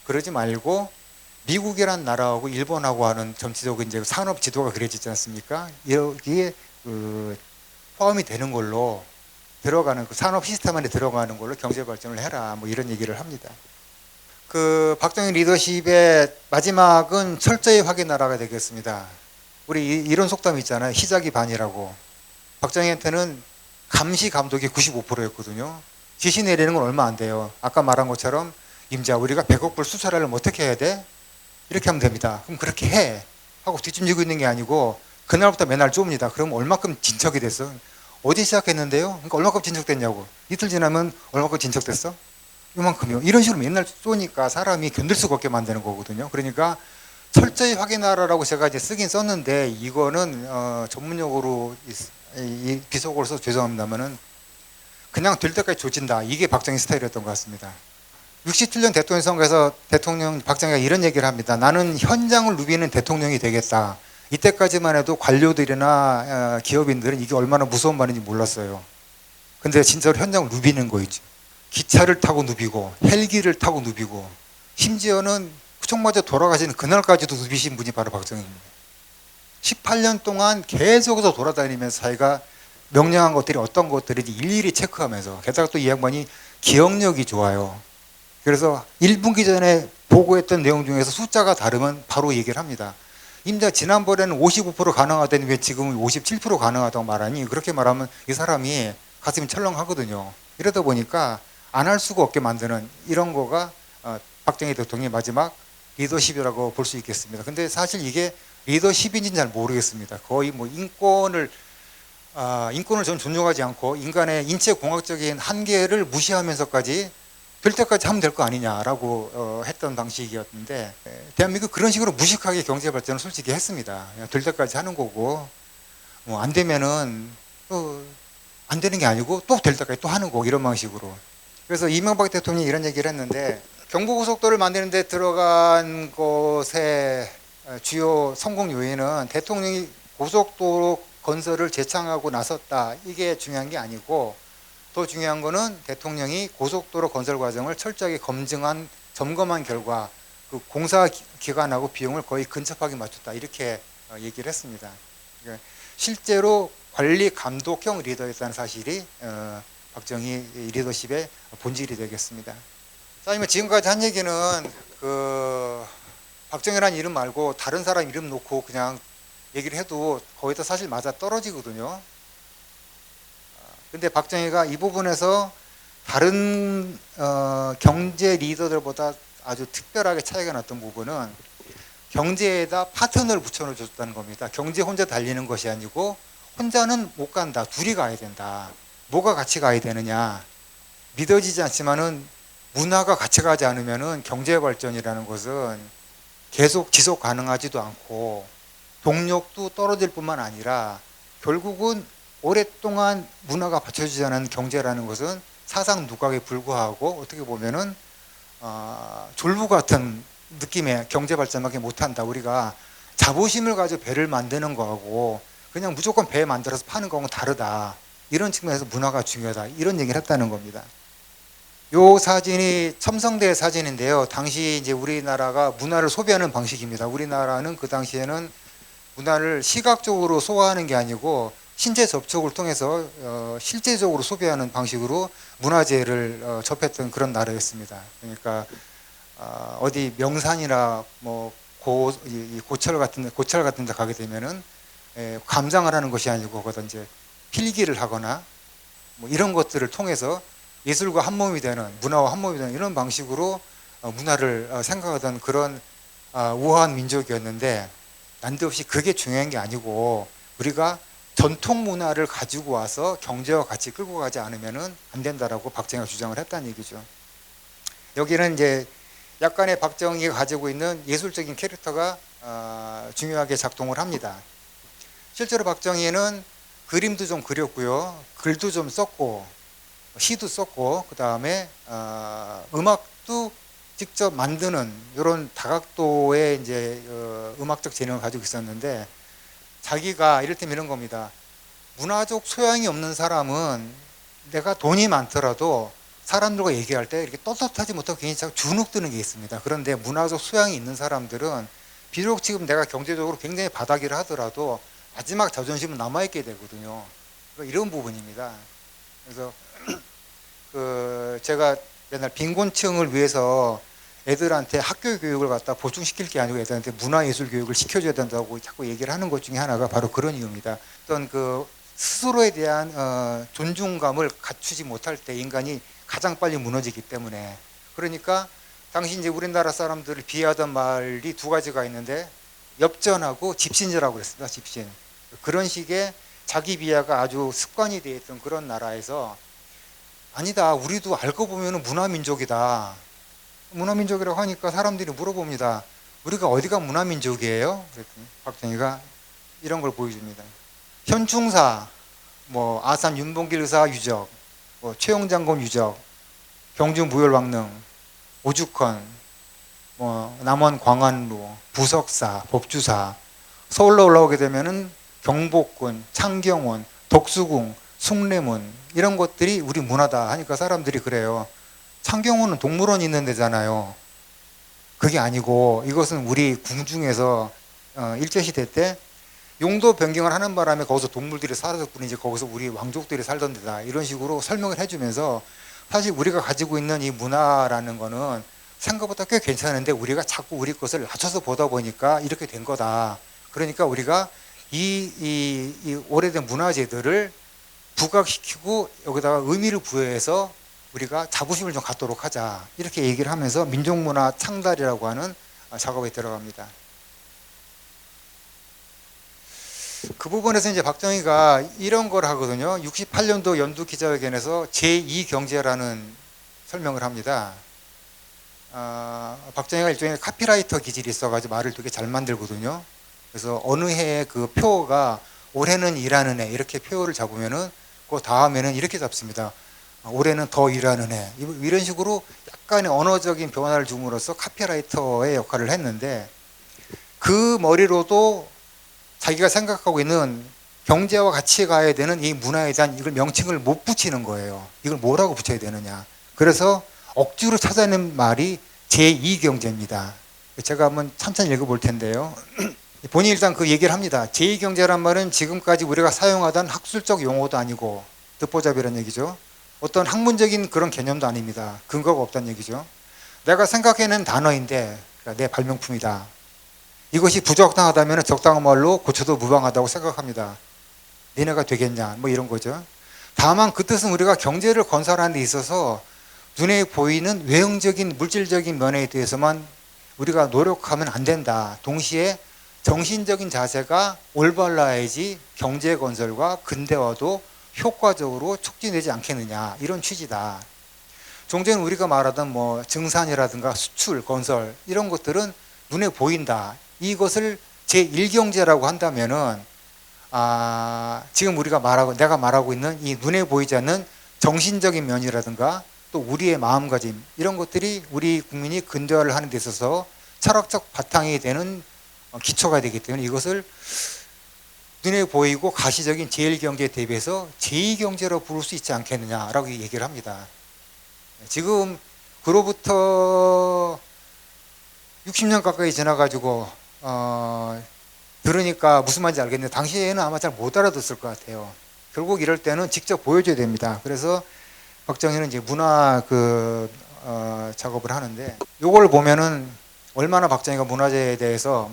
그러지 말고 미국이란 나라하고 일본하고 하는 전체적인 이제 산업 지도가 그려지지 않습니까? 여기에 포함이 되는 걸로 들어가는 그 산업 시스템 안에 들어가는 걸로 경제 발전을 해라. 뭐 이런 얘기를 합니다. 그 박정희 리더십의 마지막은 철저히 확인하라가 되겠습니다. 우리 이런 속담이 있잖아요. 시작이 반이라고. 박정희한테는 감시 감독이 95%였거든요. 지시 내리는 건 얼마 안 돼요. 아까 말한 것처럼 임자 우리가 100억 불 수출하려면 어떻게 해야 돼? 이렇게 하면 됩니다. 그럼 그렇게 해 하고 뒷짐지고 있는 게 아니고 그날부터 맨날 좁니다. 그럼 얼마큼 진척이 됐어? 어디 시작했는데요? 그러니까 얼마큼 진척됐냐고. 이틀 지나면 얼마큼 진척됐어? 이만큼이요. 이런 식으로 맨날 쏘니까 사람이 견딜 수가 없게 만드는 거거든요. 그러니까 철저히 확인하라라고 제가 이제 쓰긴 썼는데 이거는 전문용어로 비속어로 써서 죄송합니다만은 그냥 될 때까지 조진다. 이게 박정희 스타일이었던 것 같습니다. 67년 대통령 선거에서 대통령 박정희가 이런 얘기를 합니다. 나는 현장을 누비는 대통령이 되겠다. 이때까지만 해도 관료들이나 기업인들은 이게 얼마나 무서운 말인지 몰랐어요. 근데 진짜로 현장을 누비는 거 있죠. 기차를 타고 누비고 헬기를 타고 누비고 심지어는 총 맞아 돌아가시는 그날까지도 누비신 분이 바로 박정희입니다. 18년 동안 계속해서 돌아다니면서 자기가 명령한 것들이 어떤 것들인지 일일이 체크하면서 게다가 또 이 양반이 기억력이 좋아요. 그래서 1분기 전에 보고했던 내용 중에서 숫자가 다르면 바로 얘기를 합니다. 임자 지난번에는 55% 가능하다니 왜 지금은 57% 가능하다고 말하니 그렇게 말하면 이 사람이 가슴이 철렁하거든요. 이러다 보니까 안 할 수가 없게 만드는 이런 거가 박정희 대통령의 마지막 리더십이라고 볼 수 있겠습니다. 근데 사실 이게 리더십인지는 잘 모르겠습니다. 거의 뭐 인권을 저는 존중하지 않고 인간의 인체 공학적인 한계를 무시하면서까지 될 때까지 하면 될 거 아니냐라고 했던 방식이었는데 대한민국 그런 식으로 무식하게 경제 발전을 솔직히 했습니다. 될 때까지 하는 거고 뭐 안 되면은 안 되는 게 아니고 또 될 때까지 또 하는 거고 이런 방식으로. 그래서 이명박 대통령이 이런 얘기를 했는데 경부고속도로를 만드는 데 들어간 것의 주요 성공 요인은 대통령이 고속도로 건설을 제창하고 나섰다. 이게 중요한 게 아니고 더 중요한 거는 대통령이 고속도로 건설 과정을 철저하게 점검한 결과 그 공사 기간하고 비용을 거의 근접하게 맞췄다. 이렇게 얘기를 했습니다. 그러니까 실제로 관리 감독형 리더였다는 사실이 박정희 리더십의 본질이 되겠습니다. 자, 지금까지 한 얘기는 박정희라는 이름 말고 다른 사람 이름 놓고 그냥 얘기를 해도 거의 다 사실 맞아 떨어지거든요. 근데 박정희가 이 부분에서 다른 경제 리더들보다 아주 특별하게 차이가 났던 부분은 경제에다 파트너를 붙여줬다는 겁니다. 경제 혼자 달리는 것이 아니고 혼자는 못 간다. 둘이 가야 된다. 뭐가 같이 가야 되느냐. 믿어지지 않지만은 문화가 같이 가지 않으면은 경제 발전이라는 것은 계속 지속 가능하지도 않고 동력도 떨어질 뿐만 아니라 결국은 오랫동안 문화가 받쳐주지 않은 경제라는 것은 사상 누각에 불과하고 어떻게 보면은 졸부 같은 느낌의 경제 발전밖에 못한다. 우리가 자부심을 가지고 배를 만드는 거하고 그냥 무조건 배 만들어서 파는 거하고는 다르다. 이런 측면에서 문화가 중요하다. 이런 얘기를 했다는 겁니다. 요 사진이 첨성대 사진인데요. 당시 이제 우리나라가 문화를 소비하는 방식입니다. 우리나라는 그 당시에는 문화를 시각적으로 소화하는 게 아니고 신체 접촉을 통해서 실제적으로 소비하는 방식으로 문화재를 접했던 그런 나라였습니다. 그러니까 어디 명산이나 뭐 고철 같은 데 가게 되면은 감상을 하는 것이 아니고 거기다 이제 필기를 하거나 뭐 이런 것들을 통해서 예술과 한 몸이 되는 문화와 한 몸이 되는 이런 방식으로 문화를 생각하던 그런 우아한 민족이었는데 난데없이 그게 중요한 게 아니고 우리가 전통 문화를 가지고 와서 경제와 같이 끌고 가지 않으면은 안 된다라고 박정희가 주장을 했다는 얘기죠. 여기는 이제 약간의 박정희가 가지고 있는 예술적인 캐릭터가 중요하게 작동을 합니다. 실제로 박정희는 그림도 좀 그렸고요, 글도 좀 썼고, 시도 썼고, 그 다음에 음악도 직접 만드는 이런 다각도의 이제 음악적 재능을 가지고 있었는데 자기가 이를테면 이런 겁니다. 문화적 소양이 없는 사람은 내가 돈이 많더라도 사람들과 얘기할 때 이렇게 떳떳하지 못하고 괜히 자꾸 주눅 드는 게 있습니다. 그런데 문화적 소양이 있는 사람들은 비록 지금 내가 경제적으로 굉장히 바닥이라 하더라도 마지막 자존심은 남아있게 되거든요. 이런 부분입니다. 그래서 제가 맨날 빈곤층을 위해서 애들한테 학교 교육을 갖다 보충시킬 게 아니고 애들한테 문화예술 교육을 시켜줘야 된다고 자꾸 얘기를 하는 것 중에 하나가 바로 그런 이유입니다. 어떤 스스로에 대한 존중감을 갖추지 못할 때 인간이 가장 빨리 무너지기 때문에, 그러니까 당시 이제 우리나라 사람들을 비하하던 말이 두 가지가 있는데 엽전하고 집신이라고 그랬습니다. 집신. 그런 식의 자기 비하가 아주 습관이 되어 있던 그런 나라에서 아니다. 우리도 알고 보면 문화민족이다. 문화민족이라고 하니까 사람들이 물어봅니다. 우리가 어디가 문화민족이에요? 그랬더니 박정희가 이런 걸 보여줍니다. 현충사, 뭐 아산 윤봉길 의사 유적, 뭐 최영장군 유적, 경주 무열왕릉, 오죽헌, 뭐 남원 광안루, 부석사, 법주사, 서울로 올라오게 되면은 경복궁, 창경원, 덕수궁, 숭례문 이런 것들이 우리 문화다 하니까 사람들이 그래요. 창경원은 동물원이 있는 데잖아요. 그게 아니고 이것은 우리 궁중에서 일제시대 때 용도 변경을 하는 바람에 거기서 동물들이 사라졌 뿐이지 거기서 우리 왕족들이 살던 데다 이런 식으로 설명을 해주면서 사실 우리가 가지고 있는 이 문화라는 거는 생각보다 꽤 괜찮은데 우리가 자꾸 우리 것을 낮춰서 보다 보니까 이렇게 된 거다. 그러니까 우리가 이 오래된 문화재들을 부각시키고 여기다가 의미를 부여해서 우리가 자부심을 좀 갖도록 하자. 이렇게 얘기를 하면서 민족문화 창달이라고 하는 작업에 들어갑니다. 그 부분에서 이제 박정희가 이런 걸 하거든요. 68년도 연두 기자회견에서 제2경제라는 설명을 합니다. 박정희가 일종의 카피라이터 기질이 있어가지고 말을 되게 잘 만들거든요. 그래서 어느 해에 그 표가 올해는 일하는 해 이렇게 표를 잡으면은 그 다음에는 이렇게 잡습니다. 올해는 더 일하는 해 이런 식으로 약간의 언어적인 변화를 줌으로써 카피라이터의 역할을 했는데 그 머리로도 자기가 생각하고 있는 경제와 같이 가야 되는 이 문화에 대한 이걸 명칭을 못 붙이는 거예요. 이걸 뭐라고 붙여야 되느냐. 그래서 억지로 찾아낸 말이 제2경제입니다. 제가 한번 천천히 읽어볼 텐데요. 본인이 일단 그 얘기를 합니다. 제2경제란 말은 지금까지 우리가 사용하던 학술적 용어도 아니고 듣보잡이라는 얘기죠. 어떤 학문적인 그런 개념도 아닙니다. 근거가 없다는 얘기죠. 내가 생각해낸 단어인데 그러니까 내 발명품이다. 이것이 부적당하다면 적당한 말로 고쳐도 무방하다고 생각합니다. 니네가 되겠냐 뭐 이런 거죠. 다만 그 뜻은 우리가 경제를 건설하는 데 있어서 눈에 보이는 외형적인 물질적인 면에 대해서만 우리가 노력하면 안 된다. 동시에 정신적인 자세가 올바라야지 경제 건설과 근대화도 효과적으로 촉진되지 않겠느냐 이런 취지다. 종전 우리가 말하던 뭐 증산이라든가 수출, 건설 이런 것들은 눈에 보인다. 이것을 제1경제라고 한다면은 지금 내가 말하고 있는 이 눈에 보이지 않는 정신적인 면이라든가 또 우리의 마음가짐 이런 것들이 우리 국민이 근대화를 하는 데 있어서 철학적 바탕이 되는 기초가 되기 때문에 이것을 눈에 보이고 가시적인 제1경제에 대비해서 제2경제로 부를 수 있지 않겠느냐라고 얘기를 합니다. 지금 그로부터 60년 가까이 지나가지고 들으니까 무슨 말인지 알겠는데 당시에는 아마 잘 못 알아듣을 것 같아요. 결국 이럴 때는 직접 보여줘야 됩니다. 그래서 박정희는 이제 문화 작업을 하는데 요걸 보면은 얼마나 박정희가 문화에 대해서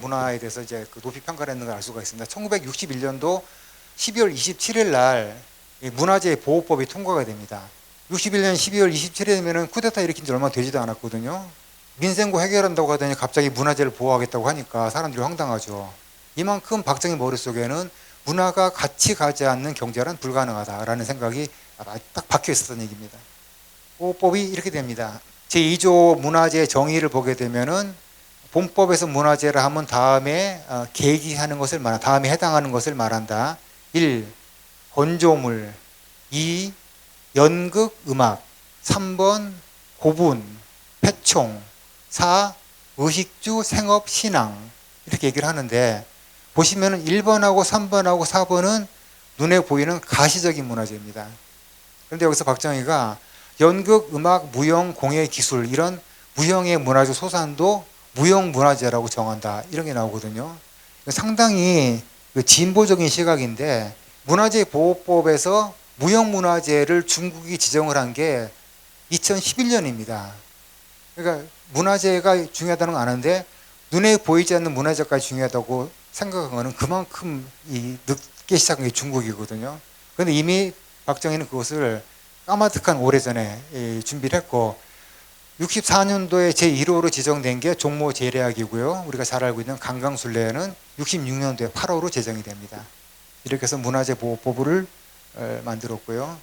이제 그 높이 평가를 했는가 알 수가 있습니다. 1961년도 12월 27일 날 문화재 보호법이 통과가 됩니다. 61년 12월 27일이면은 쿠데타 일으킨 지 얼마 되지도 않았거든요. 민생고 해결한다고 하더니 갑자기 문화재를 보호하겠다고 하니까 사람들이 황당하죠. 이만큼 박정희 머릿속에는 문화가 같이 가지 않는 경제란 불가능하다라는 생각이 딱 박혀 있었던 얘기입니다. 보호법이 이렇게 됩니다. 제2조 문화재 정의를 보게 되면은 본법에서 문화재를 하면 다음에 계기하는 것을 말한다. 다음에 해당하는 것을 말한다. 1. 건조물 2. 연극 음악 3번 고분 패총 4. 의식주 생업 신앙 이렇게 얘기를 하는데 보시면은 1번하고 3번하고 4번은 눈에 보이는 가시적인 문화재입니다. 그런데 여기서 박정희가 연극, 음악, 무용, 공예, 기술 이런 무형의 문화재 소산도 무형문화재라고 정한다. 이런 게 나오거든요. 상당히 진보적인 시각인데 문화재 보호법에서 무형문화재를 중국이 지정을 한 게 2011년입니다. 그러니까 문화재가 중요하다는 건 아는데 눈에 보이지 않는 문화재까지 중요하다고 생각한 거는 그만큼 늦게 시작한 게 중국이거든요. 그런데 이미 박정희는 그것을 까마득한 오래전에 준비를 했고 64년도에 제1호로 지정된 게 종모제례학이고요. 우리가 잘 알고 있는 강강술래는 66년도에 8호로 제정이 됩니다. 이렇게 해서 문화재보호법을 만들었고요.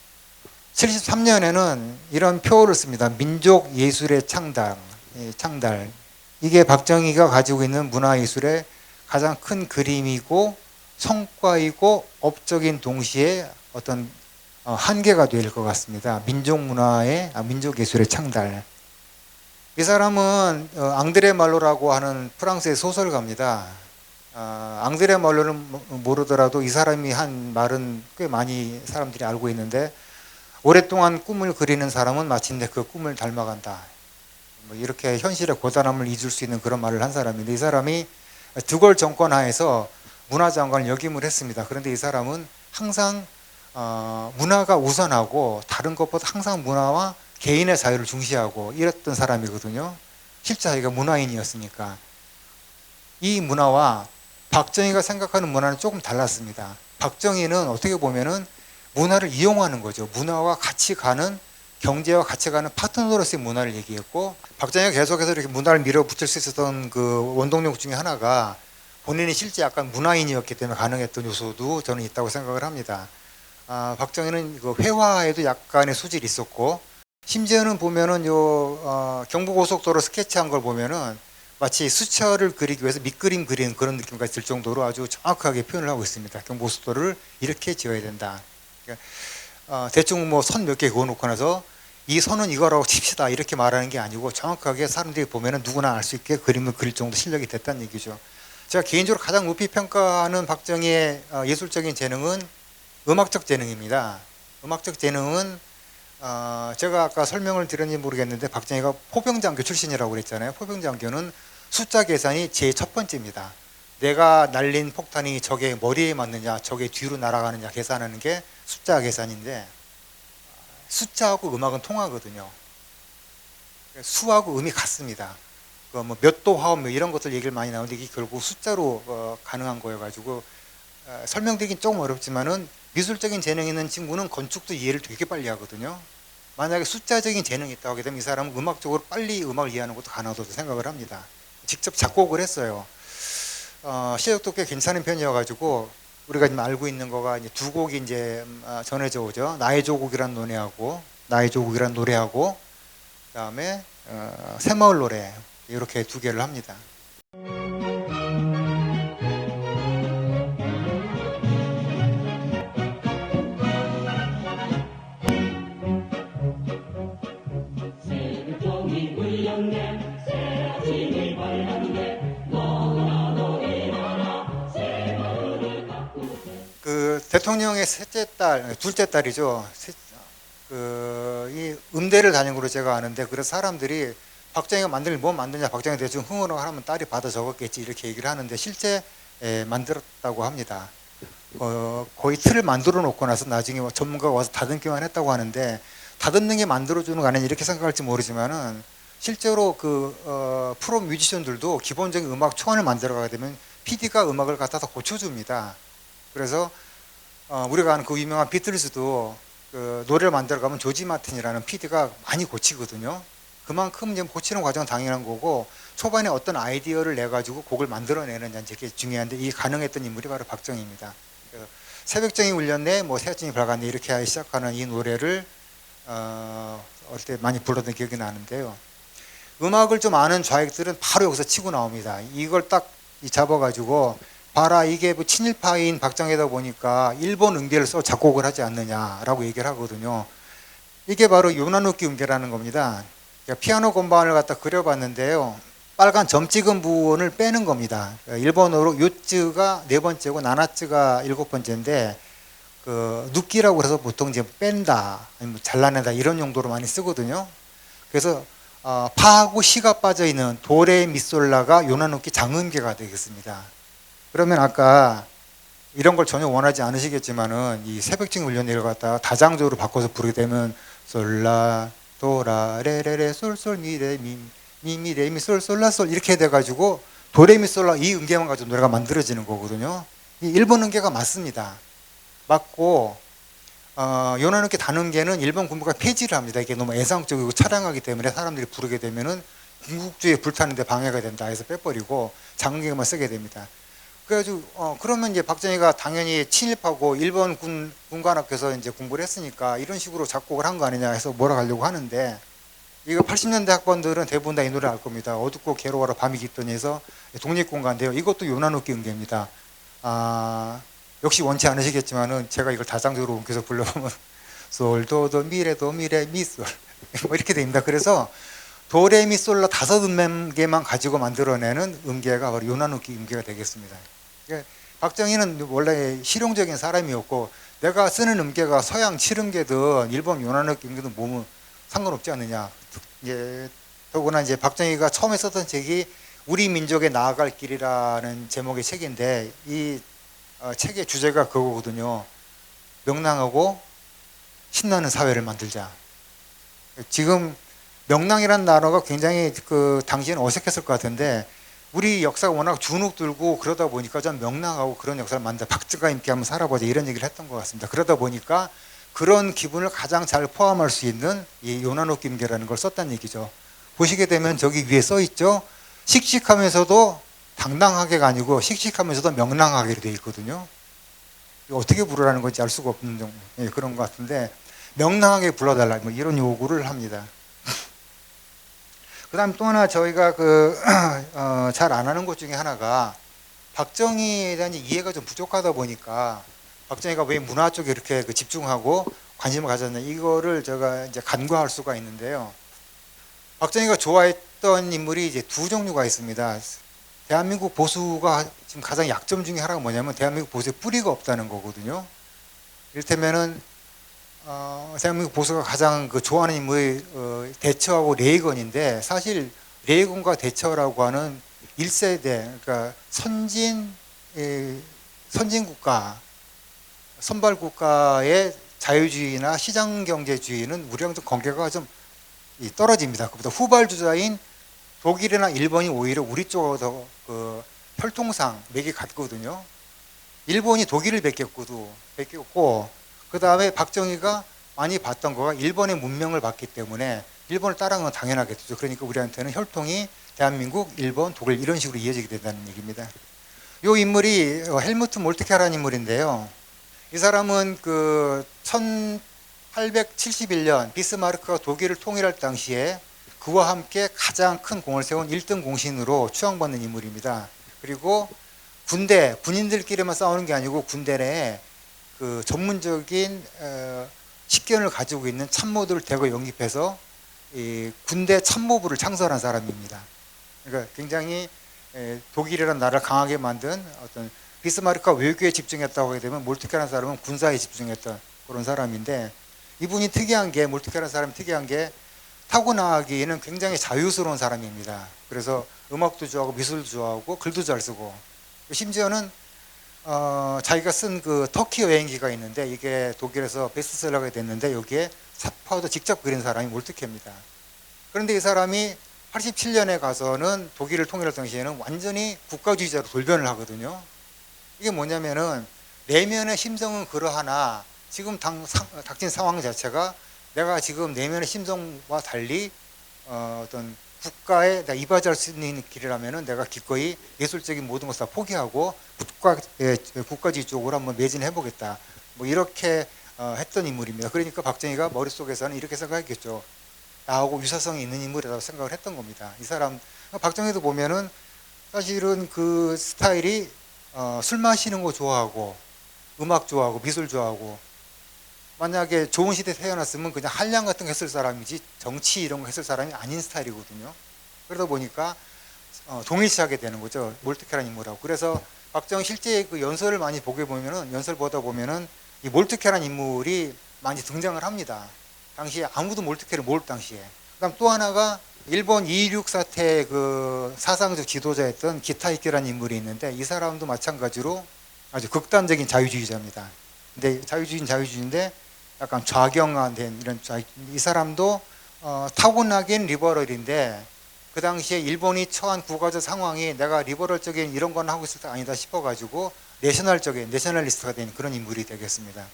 73년에는 이런 표어를 씁니다. 민족예술의 창달. 이게 박정희가 가지고 있는 문화예술의 가장 큰 그림이고 성과이고 업적인 동시에 어떤 한계가 될 것 같습니다. 민족예술의 창달. 이 사람은 앙드레 말로라고 하는 프랑스의 소설가입니다. 앙드레 말로는 모르더라도 이 사람이 한 말은 꽤 많이 사람들이 알고 있는데, 오랫동안 꿈을 그리는 사람은 마침내 그 꿈을 닮아간다. 뭐 이렇게 현실의 고단함을 잊을 수 있는 그런 말을 한 사람인데, 이 사람이 드골 정권 하에서 문화장관을 역임을 했습니다. 그런데 이 사람은 항상 문화가 우선하고 다른 것보다 항상 문화와 개인의 자유를 중시하고 이랬던 사람이거든요. 실제 자기가 문화인이었으니까. 이 문화와 박정희가 생각하는 문화는 조금 달랐습니다. 박정희는 어떻게 보면은 문화를 이용하는 거죠. 문화와 같이 가는, 경제와 같이 가는 파트너로서의 문화를 얘기했고, 박정희가 계속해서 이렇게 문화를 밀어붙일 수 있었던 그 원동력 중에 하나가 본인이 실제 약간 문화인이었기 때문에 가능했던 요소도 저는 있다고 생각을 합니다. 박정희는 그 회화에도 약간의 소질이 있었고, 심지어는 보면은 경부고속도로 스케치한 걸 보면은 마치 수철을 그리기 위해서 밑그림 그리는 그런 느낌까지 들 정도로 아주 정확하게 표현을 하고 있습니다. 경부고속도로를 이렇게 지어야 된다. 그러니까 대충 뭐 선 몇 개 그어놓고 나서 이 선은 이거라고 칩시다 이렇게 말하는 게 아니고, 정확하게 사람들이 보면은 누구나 알 수 있게 그림을 그릴 정도 실력이 됐다는 얘기죠. 제가 개인적으로 가장 높이 평가하는 박정희의 예술적인 재능은 음악적 재능입니다. 음악적 재능은 제가 아까 설명을 드렸는지 모르겠는데, 박정희가 포병장교 출신이라고 그랬잖아요. 포병장교는 숫자 계산이 제일 첫 번째입니다. 내가 날린 폭탄이 적의 머리에 맞느냐, 적의 뒤로 날아가느냐 계산하는 게 숫자 계산인데, 숫자하고 음악은 통하거든요. 수하고 음이 같습니다. 뭐 몇도 화음 뭐 이런 것들 얘기를 많이 나오는데, 이게 결국 숫자로 가능한 거여가지고 설명드리긴 조금 어렵지만은, 미술적인 재능이 있는 친구는 건축도 이해를 되게 빨리 하거든요. 만약에 숫자적인 재능이 있다고 하게 되면 이 사람은 음악적으로 빨리 음악을 이해하는 것도 가능하다고 생각을 합니다. 직접 작곡을 했어요. 실력도 꽤 괜찮은 편이어가지고 우리가 지금 알고 있는 거가 이제 두 곡이 이제 전해져 오죠. 나의 조국이란 노래하고 그다음에 새마을 노래, 이렇게 두 개를 합니다. 그 대통령의 둘째 딸이죠. 이 음대를 다닌 걸로 제가 아는데, 그래서 사람들이 박정희가 만들 뭐 만드냐, 박정희 대충 흥얼흥얼 하면 딸이 받아 적었겠지 이렇게 얘기를 하는데, 실제 만들었다고 합니다. 거의 틀을 만들어 놓고 나서 나중에 전문가가 와서 다듬기만 했다고 하는데, 다듬는 게 만들어주는 거 아니냐 이렇게 생각할지 모르지만은, 실제로 그 프로 뮤지션들도 기본적인 음악 초안을 만들어 가게 되면 PD가 음악을 갖다서 고쳐줍니다. 그래서 우리가 아는 그 유명한 비틀즈도 그 노래를 만들어 가면 조지 마틴이라는 PD가 많이 고치거든요. 그만큼 이제 고치는 과정은 당연한 거고, 초반에 어떤 아이디어를 내 가지고 곡을 만들어내는 게 중요한데, 이게 가능했던 인물이 바로 박정희입니다. 새벽정이 울렸네, 뭐 새벽정이 밝았네 이렇게 시작하는 이 노래를 어릴 때 많이 불렀던 기억이 나는데요. 음악을 좀 아는 좌익들은 바로 여기서 치고 나옵니다. 이걸 딱 잡아가지고, 봐라 이게 뭐 친일파인 박정희다 보니까 일본 음계를 써 작곡을 하지 않느냐라고 얘기를 하거든요. 이게 바로 요나누키 음계라는 겁니다. 피아노 건반을 갖다 그려봤는데요, 빨간 점 찍은 부분을 빼는 겁니다. 일본어로 요츠가 네 번째고 나나츠가 일곱 번째인데, 그 누끼라고 해서 보통 이제 뺀다, 아니면 잘라낸다 이런 용도로 많이 쓰거든요. 그래서 파하고 시가 빠져 있는 도레미솔라가 요나누키 장음계가 되겠습니다. 그러면 아까 이런 걸 전혀 원하지 않으시겠지만은, 이 새벽증 훈련을 갖다가 다장조로 바꿔서 부르게 되면 솔라 도라 레레레 솔솔 미레 미미 레미 솔솔라 솔 이렇게 돼가지고 도레미솔라 이 음계만 가지고 노래가 만들어지는 거거든요. 이 일본 음계가 맞습니다. 맞고 요나누키 단원계는 일본 군부가 폐지를 합니다. 이게 너무 애상적이고 차량하기 때문에 사람들이 부르게 되면은 군국주의에 불타는데 방해가 된다 해서 빼버리고 장군계만 쓰게 됩니다. 그래가지고 그러면 이제 박정희가 당연히 친일파고 일본 군관 앞에서 이제 공부를 했으니까 이런 식으로 작곡을 한 거 아니냐 해서 몰아가려고 하는데, 이거 80년대 학번들은 대부분 다 이 노래 알 겁니다. 어둡고 괴로워라 밤이 깃더니 해서 독립군가인데요. 이것도 요나누키 음계입니다. 역시 원치 않으시겠지만은 제가 이걸 다장적으로 옮겨서 불러보면 솔도도 미레도 미레 미솔 뭐 이렇게 됩니다. 그래서 도레미솔라 5음계만 가지고 만들어내는 음계가 바로 요나누키 음계가 되겠습니다. 그러니까 박정희는 원래 실용적인 사람이었고, 내가 쓰는 음계가 서양 7음계든 일본 요나누키 음계든 뭐면 상관없지 않느냐. 더구나 이제 박정희가 처음에 썼던 책이 우리 민족의 나아갈 길이라는 제목의 책인데, 이 책의 주제가 그거거든요. 명랑하고 신나는 사회를 만들자. 지금 명랑이라는 단어가 굉장히 당시에는 어색했을 것 같은데, 우리 역사가 워낙 주눅들고 그러다 보니까 좀 명랑하고 그런 역사를 만들자. 박정희와 함께 한번 살아보자 이런 얘기를 했던 것 같습니다. 그러다 보니까 그런 기분을 가장 잘 포함할 수 있는 이 요나누키 음계라는 걸 썼다는 얘기죠. 보시게 되면 저기 위에 써 있죠. 씩씩하면서도 당당하게가 아니고 씩씩하면서도 명랑하게 되어 있거든요. 어떻게 부르라는 건지 알 수가 없는 정도, 그런 것 같은데, 명랑하게 불러달라 뭐 이런 요구를 합니다. 그 다음 또 하나 저희가 잘 안 하는 것 중에 하나가, 박정희에 대한 이해가 좀 부족하다 보니까 박정희가 왜 문화 쪽에 이렇게 집중하고 관심을 가졌나, 이거를 제가 이제 간과할 수가 있는데요. 박정희가 좋아했던 인물이 이제 두 종류가 있습니다. 대한민국 보수가 지금 가장 약점 중에 하나가 뭐냐면 대한민국 보수에 뿌리가 없다는 거거든요. 이를테면은 대한민국 보수가 가장 좋아하는 인물이 대처하고 레이건인데, 사실 레이건과 대처라고 하는 1세대, 그러니까 선진국가, 선발국가의 자유주의나 시장경제주의는 우리랑 좀 관계가 좀 떨어집니다. 그보다 후발주자인 독일이나 일본이 오히려 우리 쪽으로 더 혈통상 맥이 같거든요. 일본이 독일을 베꼈고, 그 다음에 박정희가 많이 봤던 거가 일본의 문명을 봤기 때문에 일본을 따라가는 건 당연하겠죠. 그러니까 우리한테는 혈통이 대한민국, 일본, 독일 이런 식으로 이어지게 된다는 얘기입니다. 이 인물이 헬무트 몰트케라는 인물인데요. 이 사람은 1871년 비스마르크가 독일을 통일할 당시에 그와 함께 가장 큰 공을 세운 1등 공신으로 추앙받는 인물입니다. 그리고 군인들끼리만 싸우는 게 아니고 군대 내에 전문적인 식견을 가지고 있는 참모들을 대거 영입해서 이 군대 참모부를 창설한 사람입니다. 그러니까 굉장히 독일이라는 나라를 강하게 만든, 어떤 비스마르크가 외교에 집중했다고 하게 되면 몰트케라는 사람은 군사에 집중했던 그런 사람인데, 이분이 몰트케라는 사람이 특이한 게 타고나기에는 굉장히 자유스러운 사람입니다. 그래서 음악도 좋아하고 미술도 좋아하고 글도 잘 쓰고, 심지어는 자기가 쓴 터키 여행기가 있는데 이게 독일에서 베스트셀러가 됐는데 여기에 사파도 직접 그린 사람이 몰트케입니다. 그런데 이 사람이 87년에 가서는 독일을 통일할 당시에는 완전히 국가주의자로 돌변을 하거든요. 이게 뭐냐면은 내면의 심정은 그러하나 지금 닥친 상황 자체가 내가 지금 내면의 심정과 달리 어떤 국가에 내가 이바지할 수 있는 길이라면은 내가 기꺼이 예술적인 모든 것을 다 포기하고 국가주의 쪽으로 한번 매진해 보겠다. 뭐 이렇게 했던 인물입니다. 그러니까 박정희가 머릿속에서는 이렇게 생각했겠죠. 나하고 유사성이 있는 인물이라고 생각을 했던 겁니다. 이 사람 박정희도 보면은 사실은 그 스타일이 술 마시는 거 좋아하고 음악 좋아하고 미술 좋아하고, 만약에 좋은 시대에 태어났으면 그냥 한량 같은 거 했을 사람이지 정치 이런 거 했을 사람이 아닌 스타일이거든요. 그러다 보니까 동일시하게 되는 거죠. 몰트케라는 인물하고. 그래서 박정희 실제 연설을 많이 연설 보다 보면은 이 몰트케라는 인물이 많이 등장을 합니다. 당시에 아무도 몰트케를 모를 당시에. 그다음 또 하나가 일본 2.16 사태 사상적 지도자였던 기타이키라는 인물이 있는데, 이 사람도 마찬가지로 아주 극단적인 자유주의자입니다. 근데 자유주의인데 약간 좌경화된 이 사람도 타고나긴 리버럴인데, 그 당시에 일본이 처한 국가적 상황이 내가 리버럴적인 이런 건 하고 있을 때 아니다 싶어가지고 내셔널리스트가 된 그런 인물이 되겠습니다.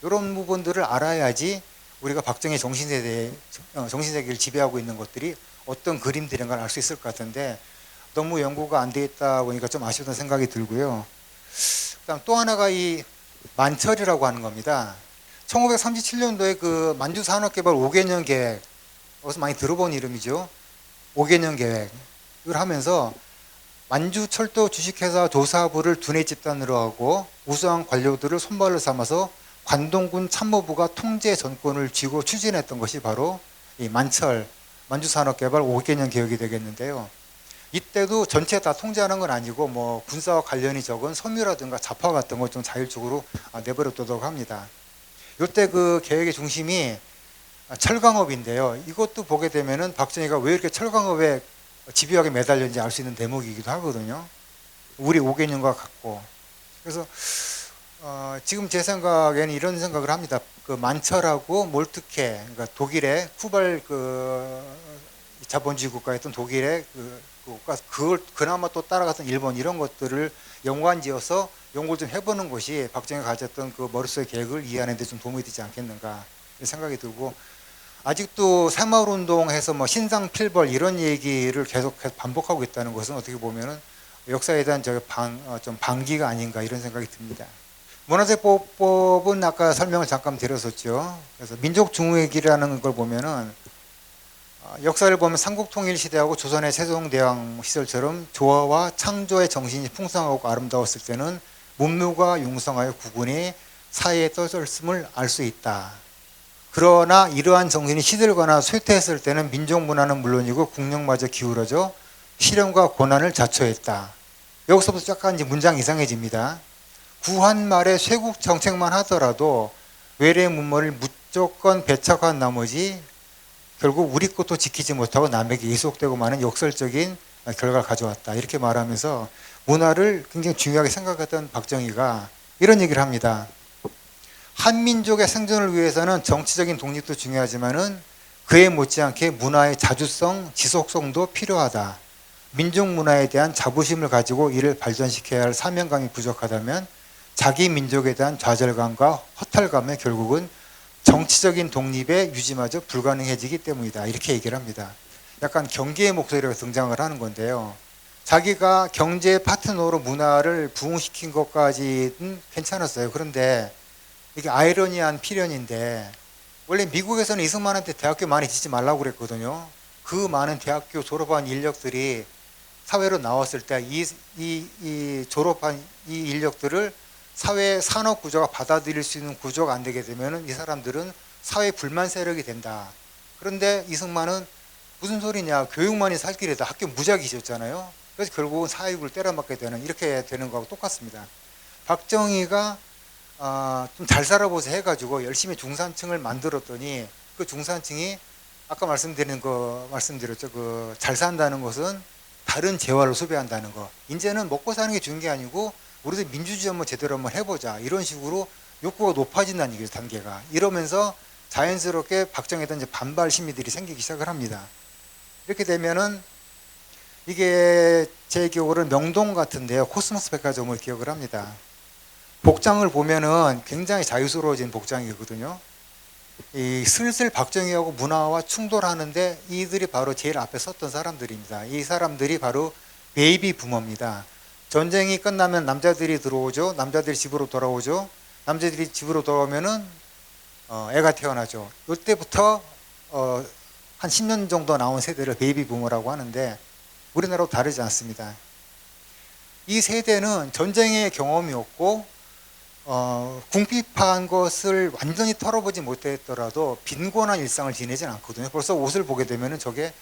이런 부분들을 알아야지 우리가 박정희 정신세계를 지배하고 있는 것들이 어떤 그림들인가 알 수 있을 것 같은데 너무 연구가 안 돼 있다 보니까 좀 아쉽다는 생각이 들고요. 그다음 또 하나가 이 만철이라고 하는 겁니다. 1937년도에 그 만주산업개발 5개년 계획, 어디서 많이 들어본 이름이죠. 5개년 계획을 하면서 만주철도 주식회사 조사부를 두뇌 집단으로 하고 우수한 관료들을 손발로 삼아서 관동군 참모부가 통제 전권을 쥐고 추진했던 것이 바로 이 만주산업개발 5개년 계획이 되겠는데요. 이때도 전체 다 통제하는 건 아니고 뭐 군사와 관련이 적은 섬유라든가 자파 같은 거 좀 자율적으로 내버려두도록 합니다. 이때 그 계획의 중심이 철강업인데요. 이것도 보게 되면은 박정희가 왜 이렇게 철강업에 집요하게 매달렸는지 알 수 있는 대목이기도 하거든요. 우리 5개년과 같고. 그래서 지금 제 생각에는 이런 생각을 합니다. 그 만철하고 몰트케, 그러니까 독일의 후발 그 자본주의 국가였던 독일의 그 국가, 그걸 그나마 또 따라갔던 일본 이런 것들을 연관지어서 연구를 좀 해보는 것이 박정희가 가졌던 그 머릿속의 계획을 이해하는 데 좀 도움이 되지 않겠는가 생각이 들고, 아직도 새마을운동해서 뭐 신상필벌 이런 얘기를 계속 반복하고 있다는 것은 어떻게 보면은 역사에 대한 좀 반기가 아닌가 이런 생각이 듭니다. 문화재보호법은 아까 설명을 잠깐 드렸었죠. 그래서 민족중흥회기라는 걸 보면은 역사를 보면 삼국통일 시대하고 조선의 세종대왕 시절처럼 조화와 창조의 정신이 풍성하고 아름다웠을 때는 문무가 융성하여 국군이 사회에 떠들었음을 알 수 있다. 그러나 이러한 정신이 시들거나 쇠퇴했을 때는 민족문화는 물론이고 국력마저 기울어져 시련과 고난을 자초했다. 여기서부터 약간 이제 문장이 이상해집니다. 구한 말에 쇄국 정책만 하더라도 외래 문물을 무조건 배척한 나머지 결국 우리 것도 지키지 못하고 남에게 이속되고 마는 역설적인 결과를 가져왔다. 이렇게 말하면서 문화를 굉장히 중요하게 생각했던 박정희가 이런 얘기를 합니다. 한민족의 생존을 위해서는 정치적인 독립도 중요하지만은 그에 못지않게 문화의 자주성, 지속성도 필요하다. 민족 문화에 대한 자부심을 가지고 이를 발전시켜야 할 사명감이 부족하다면 자기 민족에 대한 좌절감과 허탈감에 결국은 정치적인 독립의 유지마저 불가능해지기 때문이다. 이렇게 얘기를 합니다. 약간 경계의 목소리가 등장을 하는 건데요. 자기가 경제 파트너로 문화를 부흥시킨 것까지는 괜찮았어요. 그런데 이게 아이러니한 필연인데 원래 미국에서는 이승만한테 대학교 많이 짓지 말라고 그랬거든요. 그 많은 대학교 졸업한 인력들이 사회로 나왔을 때 이 졸업한 이 인력들을 사회 산업 구조가 받아들일 수 있는 구조가 안 되게 되면 이 사람들은 사회 불만 세력이 된다. 그런데 이승만은 무슨 소리냐, 교육만이 살 길이다. 학교 무작위셨잖아요. 그래서 결국은 사회국을 때려맞게 되는, 이렇게 되는 거하고 똑같습니다. 박정희가 좀 잘 살아보자 해가지고 열심히 중산층을 만들었더니 그 중산층이 아까 말씀드렸죠. 그 잘 산다는 것은 다른 재화를 소비한다는 거. 이제는 먹고 사는 게 중요한 게 아니고 우리도 민주주의 한번 제대로 한번 해보자. 이런 식으로 욕구가 높아진다는 얘기죠, 단계가. 이러면서 자연스럽게 박정희에 대한 반발 심리들이 생기기 시작을 합니다. 이렇게 되면은 이게 제 기억으로는 명동 같은데요. 코스모스 백화점을 기억을 합니다. 복장을 보면은 굉장히 자유스러워진 복장이거든요. 이 슬슬 박정희하고 문화와 충돌하는데 이들이 바로 제일 앞에 섰던 사람들입니다. 이 사람들이 바로 베이비 부머입니다. 전쟁이 끝나면 남자들이 들어오죠. 남자들이 집으로 돌아오죠. 남자들이 집으로 돌아오면은 애가 태어나죠. 이때부터 한 10년 정도 나온 세대를 베이비 부머라고 하는데 우리나라도 다르지 않습니다. 이 세대는 전쟁의 경험이 없고 궁핍한 것을 완전히 털어보지 못했더라도 빈곤한 일상을 지내진 않거든요. 벌써 옷을 보게 되면 저게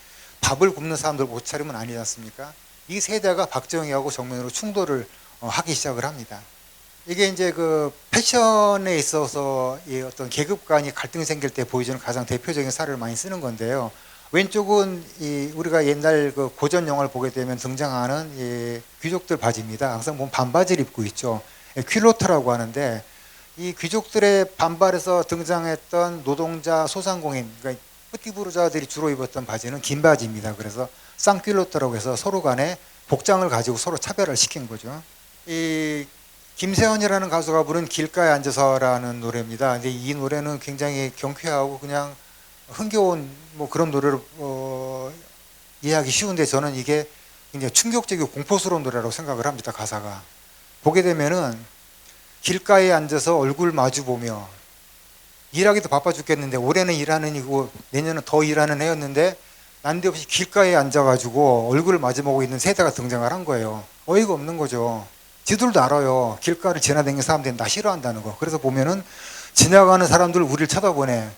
밥을 굽는 사람들 옷차림은 아니지 않습니까? 이 세대가 박정희하고 정면으로 충돌을 하기 시작을 합니다. 이게 이제 그 패션에 있어서 이 어떤 계급 간이 갈등이 생길 때 보여주는 가장 대표적인 사례를 많이 쓰는 건데요. 왼쪽은 우리가 옛날 그 고전 영화를 보게 되면 등장하는 이 귀족들 바지입니다. 항상 보면 반바지를 입고 있죠. 퀼로트라고 하는데 이 귀족들의 반발에서 등장했던 노동자 소상공인, 그러니까 뿌띠부르자들이 주로 입었던 바지는 긴 바지입니다. 그래서 쌍퀼로트라고 해서 서로 간에 복장을 가지고 서로 차별을 시킨 거죠. 이 김세현이라는 가수가 부른 길가에 앉아서라는 노래입니다. 근데 이 노래는 굉장히 경쾌하고 그냥 흥겨운 뭐 그런 노래로 이해하기 쉬운데 저는 이게 굉장히 충격적이고 공포스러운 노래라고 생각을 합니다. 가사가 보게 되면은 길가에 앉아서 얼굴 마주 보며 일하기도 바빠 죽겠는데 올해는 일하는 이고 내년은 더 일하는 해였는데 난데없이 길가에 앉아가지고 얼굴을 마주보고 있는 세대가 등장을 한 거예요. 어이가 없는 거죠. 지들도 알아요. 길가를 지나다니는 사람들이 나 싫어한다는 거. 그래서 보면은 지나가는 사람들 우리를 쳐다보네.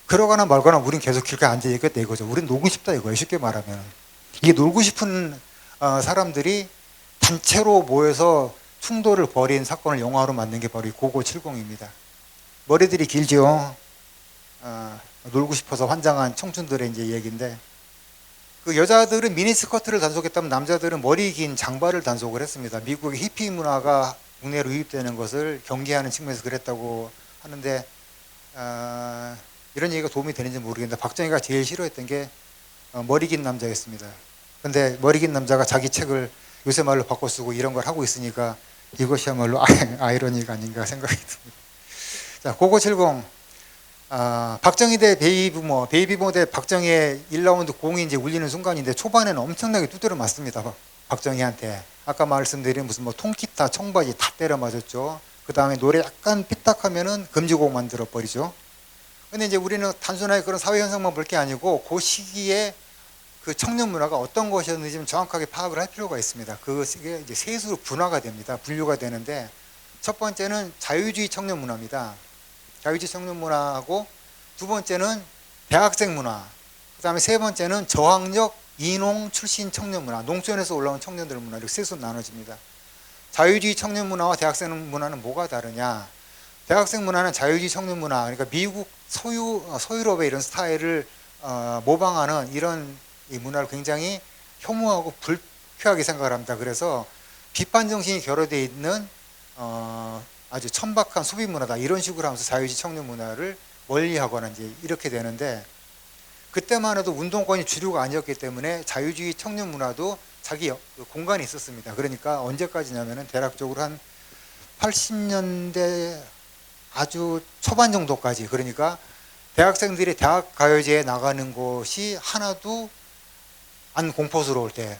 그러거나 말거나 우린 계속 길가에 앉아 있겠다 이거죠. 우린 놀고 싶다 이거예요. 쉽게 말하면. 이게 놀고 싶은 사람들이 단체로 모여서 충돌을 벌인 사건을 영화로 만든 게 바로 이 고고 70입니다. 머리들이 길죠. 놀고 싶어서 환장한 청춘들의 이제 얘기인데 그 여자들은 미니스커트를 단속했다면 남자들은 머리 긴 장발을 단속을 했습니다. 미국의 히피 문화가 국내로 유입되는 것을 경계하는 측면에서 그랬다고 하는데 이런 얘기가 도움이 되는지 모르겠는데 박정희가 제일 싫어했던 게 머리 긴 남자였습니다. 근데 머리 긴 남자가 자기 책을 요새 말로 바꿔 쓰고 이런 걸 하고 있으니까 이것이야말로 아이러니가 아닌가 생각이 듭니다. 자, 고고 70. 박정희 대 베이비부모 대 박정희의 1라운드 공이 이제 울리는 순간인데 초반에는 엄청나게 두드려 맞습니다. 박정희한테. 아까 말씀드린 무슨 뭐 통기타, 청바지 다 때려 맞았죠. 그 다음에 노래 약간 삐딱하면은 금지곡 만들어 버리죠. 근데 이제 우리는 단순하게 그런 사회 현상만 볼 게 아니고 그 시기에 그 청년 문화가 어떤 것이었는지 좀 정확하게 파악을 할 필요가 있습니다. 그게 이제 셋으로 분화가 됩니다. 분류가 되는데 첫 번째는 자유주의 청년 문화입니다. 자유주의 청년 문화하고 두 번째는 대학생 문화, 그 다음에 세 번째는 저학력 인농 출신 청년 문화, 농촌에서 올라온 청년들 문화 이렇게 셋으로 나눠집니다. 자유주의 청년 문화와 대학생 문화는 뭐가 다르냐? 대학생 문화는 자유주의 청년 문화, 그러니까 미국 서유럽의 이런 스타일을 모방하는 이런 이 문화를 굉장히 혐오하고 불쾌하게 생각을 합니다. 그래서 비판 정신이 결여되어 있는 아주 천박한 소비 문화다 이런 식으로 하면서 자유주의 청년 문화를 멀리하거나 이제 이렇게 되는데 그때만 해도 운동권이 주류가 아니었기 때문에 자유주의 청년 문화도 자기 공간이 있었습니다. 그러니까 언제까지냐면은 대략적으로 한 80년대 아주 초반 정도까지, 그러니까 대학생들이 대학 가요제에 나가는 것이 하나도 안 공포스러울 때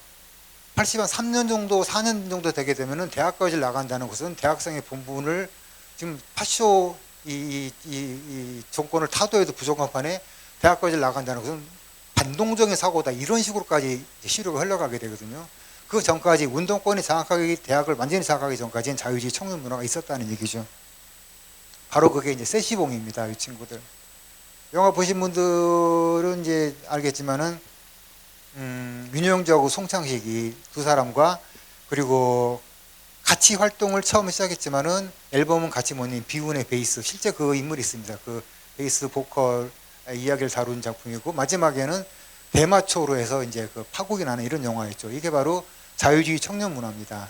80한 3년 정도 4년 정도 되게 되면은 대학까지 나간다는 것은 대학생의 본분을 지금 파쇼 이 정권을 타도해도 부족한 판에 대학까지 나간다는 것은 반동적인 사고다 이런 식으로까지 시류가 흘러가게 되거든요. 그 전까지 운동권이 장악하기 대학을 완전히 장악하기 전까지는 자유주의 청년 문화가 있었다는 얘기죠. 바로 그게 이제 세시봉입니다. 이 친구들. 영화 보신 분들은 이제 알겠지만은 윤영주하고 송창식이 두 사람과 그리고 같이 활동을 처음 시작했지만은 앨범은 같이 모인 비운의 베이스, 실제 그 인물이 있습니다. 그 베이스 보컬 이야기를 다룬 작품이고 마지막에는 대마초로 해서 이제 그 파국이 나는 이런 영화였죠. 이게 바로 자유주의 청년 문화입니다.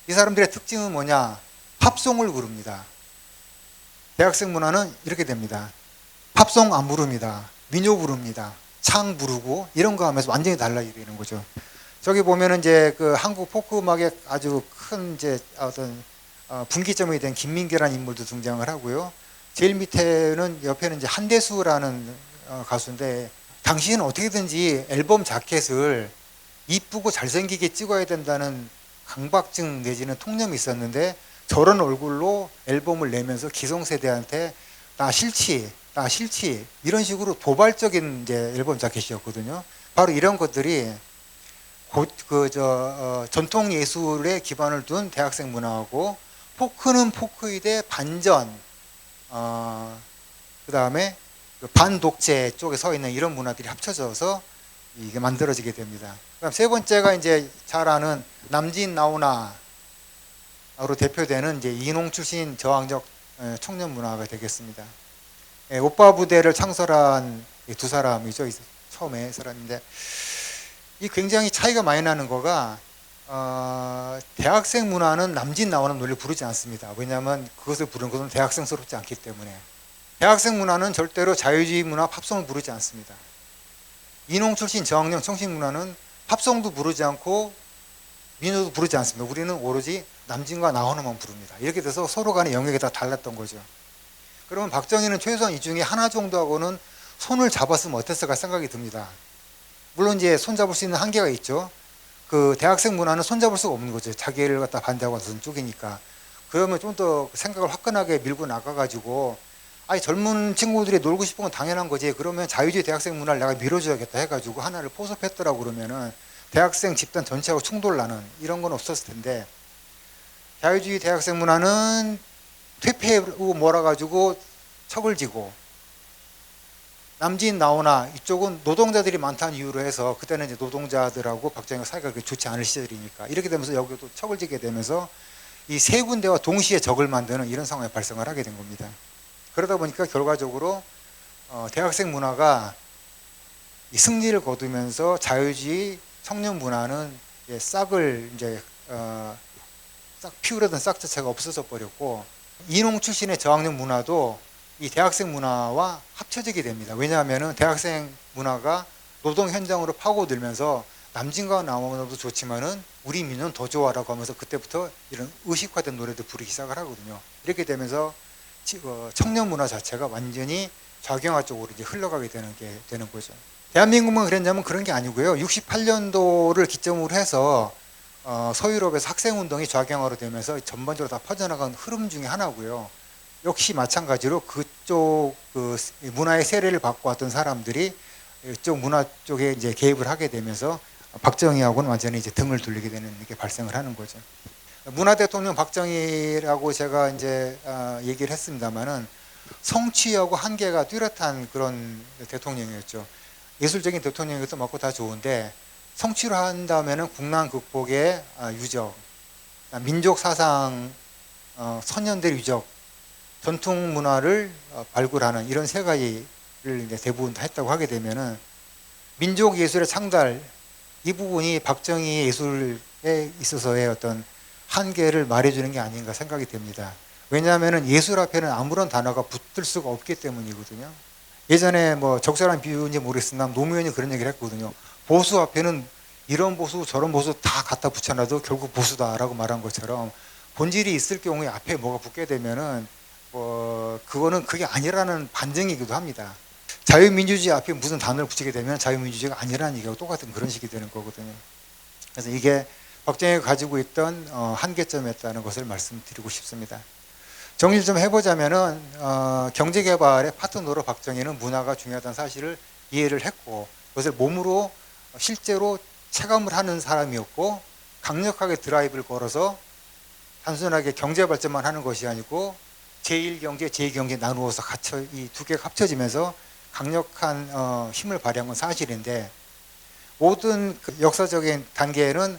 이 사람들의 특징은 뭐냐? 팝송을 부릅니다. 대학생 문화는 이렇게 됩니다. 팝송 안 부릅니다. 민요 부릅니다. 창 부르고 이런 거 하면서 완전히 달라지는 거죠. 저기 보면은 이제 그 한국 포크 음악의 아주 큰 이제 어떤 분기점이 된 김민기라는 인물도 등장을 하고요. 제일 밑에는 옆에는 이제 한대수라는 가수인데 당시에는 어떻게든지 앨범 자켓을 이쁘고 잘생기게 찍어야 된다는 강박증 내지는 통념이 있었는데 저런 얼굴로 앨범을 내면서 기성세대한테 나 싫지 이런 식으로 도발적인 이제 앨범 자켓이었거든요. 바로 이런 것들이 전통 예술에 기반을 둔 대학생 문화하고 포크는 포크이되 반전, 그 다음에 반독재 쪽에 서 있는 이런 문화들이 합쳐져서 이게 만들어지게 됩니다. 그다음 세 번째가 이제 잘 아는 남진 나오나로 대표되는 이제 인농 출신 저항적 청년 문화가 되겠습니다. 오빠 부대를 창설한 두 사람이죠. 처음에 사람인데 이 굉장히 차이가 많이 나는 거가 대학생 문화는 남진 나오는 노래를 부르지 않습니다. 왜냐하면 그것을 부르는 것은 대학생스럽지 않기 때문에. 대학생 문화는 절대로 자유주의 문화 팝송을 부르지 않습니다. 인농 출신 저학년 청신 문화는 팝송도 부르지 않고 민요도 부르지 않습니다. 우리는 오로지 남진과 나훈아만 부릅니다. 이렇게 돼서 서로 간의 영역이 다 달랐던 거죠. 그러면 박정희는 최소한 이 중에 하나 정도하고는 손을 잡았으면 어땠을까 생각이 듭니다. 물론 이제 손잡을 수 있는 한계가 있죠. 그 대학생 문화는 손잡을 수가 없는 거죠. 자기를 갖다 반대하고 나선 쪽이니까. 그러면 좀 더 생각을 화끈하게 밀고 나가가지고, 아니 젊은 친구들이 놀고 싶은 건 당연한 거지. 그러면 자유주의 대학생 문화를 내가 밀어줘야겠다 해가지고 하나를 포섭했더라고. 그러면은 대학생 집단 전체하고 충돌 나는 이런 건 없었을 텐데, 자유주의 대학생 문화는 퇴폐하고 몰아가지고 척을 지고, 남진 나오나 이쪽은 노동자들이 많다는 이유로 해서, 그때는 이제 노동자들하고 박정희가 사이가 그렇게 좋지 않을 시절이니까, 이렇게 되면서 여기도 척을 지게 되면서 이 세 군데와 동시에 적을 만드는 이런 상황이 발생을 하게 된 겁니다. 그러다 보니까 결과적으로 대학생 문화가 이 승리를 거두면서 자유주의 청년 문화는 싹을 이제 싹 피우려던 싹 자체가 없어져 버렸고, 인홍 출신의 저학년 문화도 이 대학생 문화와 합쳐지게 됩니다. 왜냐하면 대학생 문화가 노동 현장으로 파고들면서 남진과 나훈아도 좋지만은 우리 민요는 더 좋아라고 하면서 그때부터 이런 의식화된 노래도 부르기 시작을 하거든요. 이렇게 되면서 청년 문화 자체가 완전히 좌경화 쪽으로 이제 흘러가게 되는 거죠. 대한민국만 그랬냐면 그런 게 아니고요. 68년도를 기점으로 해서 서유럽에서 학생운동이 좌경화로 되면서 전반적으로 다 퍼져나간 흐름 중에 하나고요. 역시 마찬가지로 그쪽 그 문화의 세례를 받고 왔던 사람들이 이쪽 문화 쪽에 이제 개입을 하게 되면서 박정희하고는 완전히 이제 등을 돌리게 되는 게 발생을 하는 거죠. 문화 대통령 박정희라고 제가 이제 얘기를 했습니다만은 성취하고 한계가 뚜렷한 그런 대통령이었죠. 예술적인 대통령인 것도 맞고 다 좋은데, 성취를 한다면은 국난 극복의 유적, 민족 사상 선현될 유적, 전통 문화를 발굴하는 이런 세 가지를 이제 대부분 다 했다고 하게 되면은 민족 예술의 창달, 이 부분이 박정희 예술에 있어서의 어떤 한계를 말해주는 게 아닌가 생각이 됩니다. 왜냐하면 예술 앞에는 아무런 단어가 붙을 수가 없기 때문이거든요. 예전에 뭐 적절한 비유인지 모르겠으나 노무현이 그런 얘기를 했거든요. 보수 앞에는 이런 보수 저런 보수 다 갖다 붙여놔도 결국 보수다라고 말한 것처럼, 본질이 있을 경우에 앞에 뭐가 붙게 되면은 그거는 그게 아니라는 반증이기도 합니다. 자유민주주의 앞에 무슨 단어를 붙이게 되면 자유민주주의가 아니라는 얘기하고 똑같은 그런 식이 되는 거거든요. 그래서 이게 박정희가 가지고 있던 한계점이었다는 것을 말씀드리고 싶습니다. 정리를 좀 해보자면은 경제개발의 파트너로 박정희는 문화가 중요하다는 사실을 이해를 했고, 그것을 몸으로 실제로 체감을 하는 사람이었고, 강력하게 드라이브를 걸어서 단순하게 경제발전만 하는 것이 아니고 제1경제, 제2경제 나누어서 이 두 개가 합쳐지면서 강력한 힘을 발휘한 건 사실인데, 모든 그 역사적인 단계에는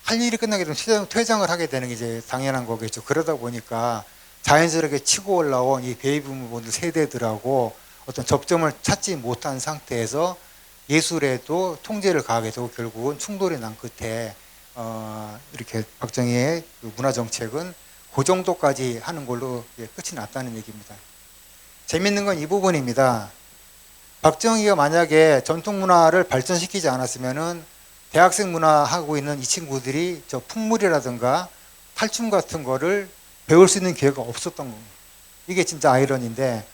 할 일이 끝나게 되면 퇴장을 하게 되는 게 이제 당연한 거겠죠. 그러다 보니까 자연스럽게 치고 올라온 이 베이비부모들 세대들하고 어떤 접점을 찾지 못한 상태에서 예술에도 통제를 가하게 되고 결국은 충돌이 난 끝에 이렇게 박정희의 그 문화 정책은 그 정도까지 하는 걸로 끝이 났다는 얘기입니다. 재밌는 건 이 부분입니다. 박정희가 만약에 전통 문화를 발전시키지 않았으면은 대학생 문화 하고 있는 이 친구들이 저 풍물이라든가 탈춤 같은 거를 배울 수 있는 기회가 없었던 겁니다. 이게 진짜 아이러니인데,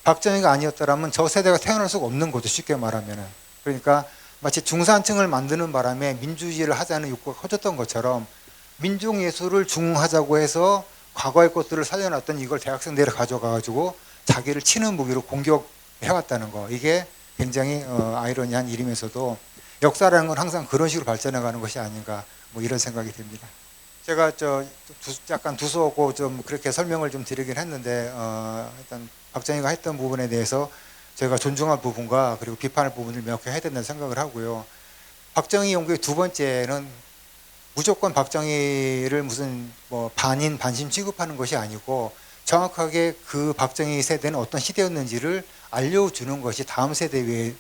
박정희가 아니었더라면 저 세대가 태어날 수가 없는 거죠, 쉽게 말하면은. 그러니까 마치 중산층을 만드는 바람에 민주주의를 하자는 욕구가 커졌던 것처럼 민족예술을 중흥하자고 해서 과거의 것들을 살려놨던 이걸 대학생들이 가져가가지고 자기를 치는 무기로 공격해왔다는 거, 이게 굉장히 아이러니한 일이면서도 역사라는 건 항상 그런 식으로 발전해가는 것이 아닌가, 뭐 이런 생각이 듭니다. 제가 약간 두서고 좀 그렇게 설명을 좀 드리긴 했는데, 일단 박정희가 했던 부분에 대해서 제가 존중할 부분과 그리고 비판할 부분을 명확히 해야 된다는 생각을 하고요. 박정희 연구의 두 번째는 무조건 박정희를 무슨 뭐 반인 반심 취급하는 것이 아니고, 정확하게 그 박정희 세대는 어떤 시대였는지를 알려주는 것이 다음 세대를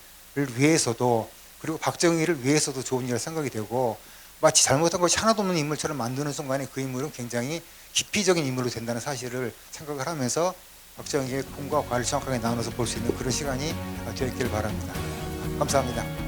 위해서도, 그리고 박정희를 위해서도 좋은 일이라 생각이 되고, 마치 잘못한 것이 하나도 없는 인물처럼 만드는 순간에 그 인물은 굉장히 기피적인 인물로 된다는 사실을 생각을 하면서 박정희의 공과 과를 정확하게 나눠서 볼 수 있는 그런 시간이 되었기를 바랍니다. 감사합니다.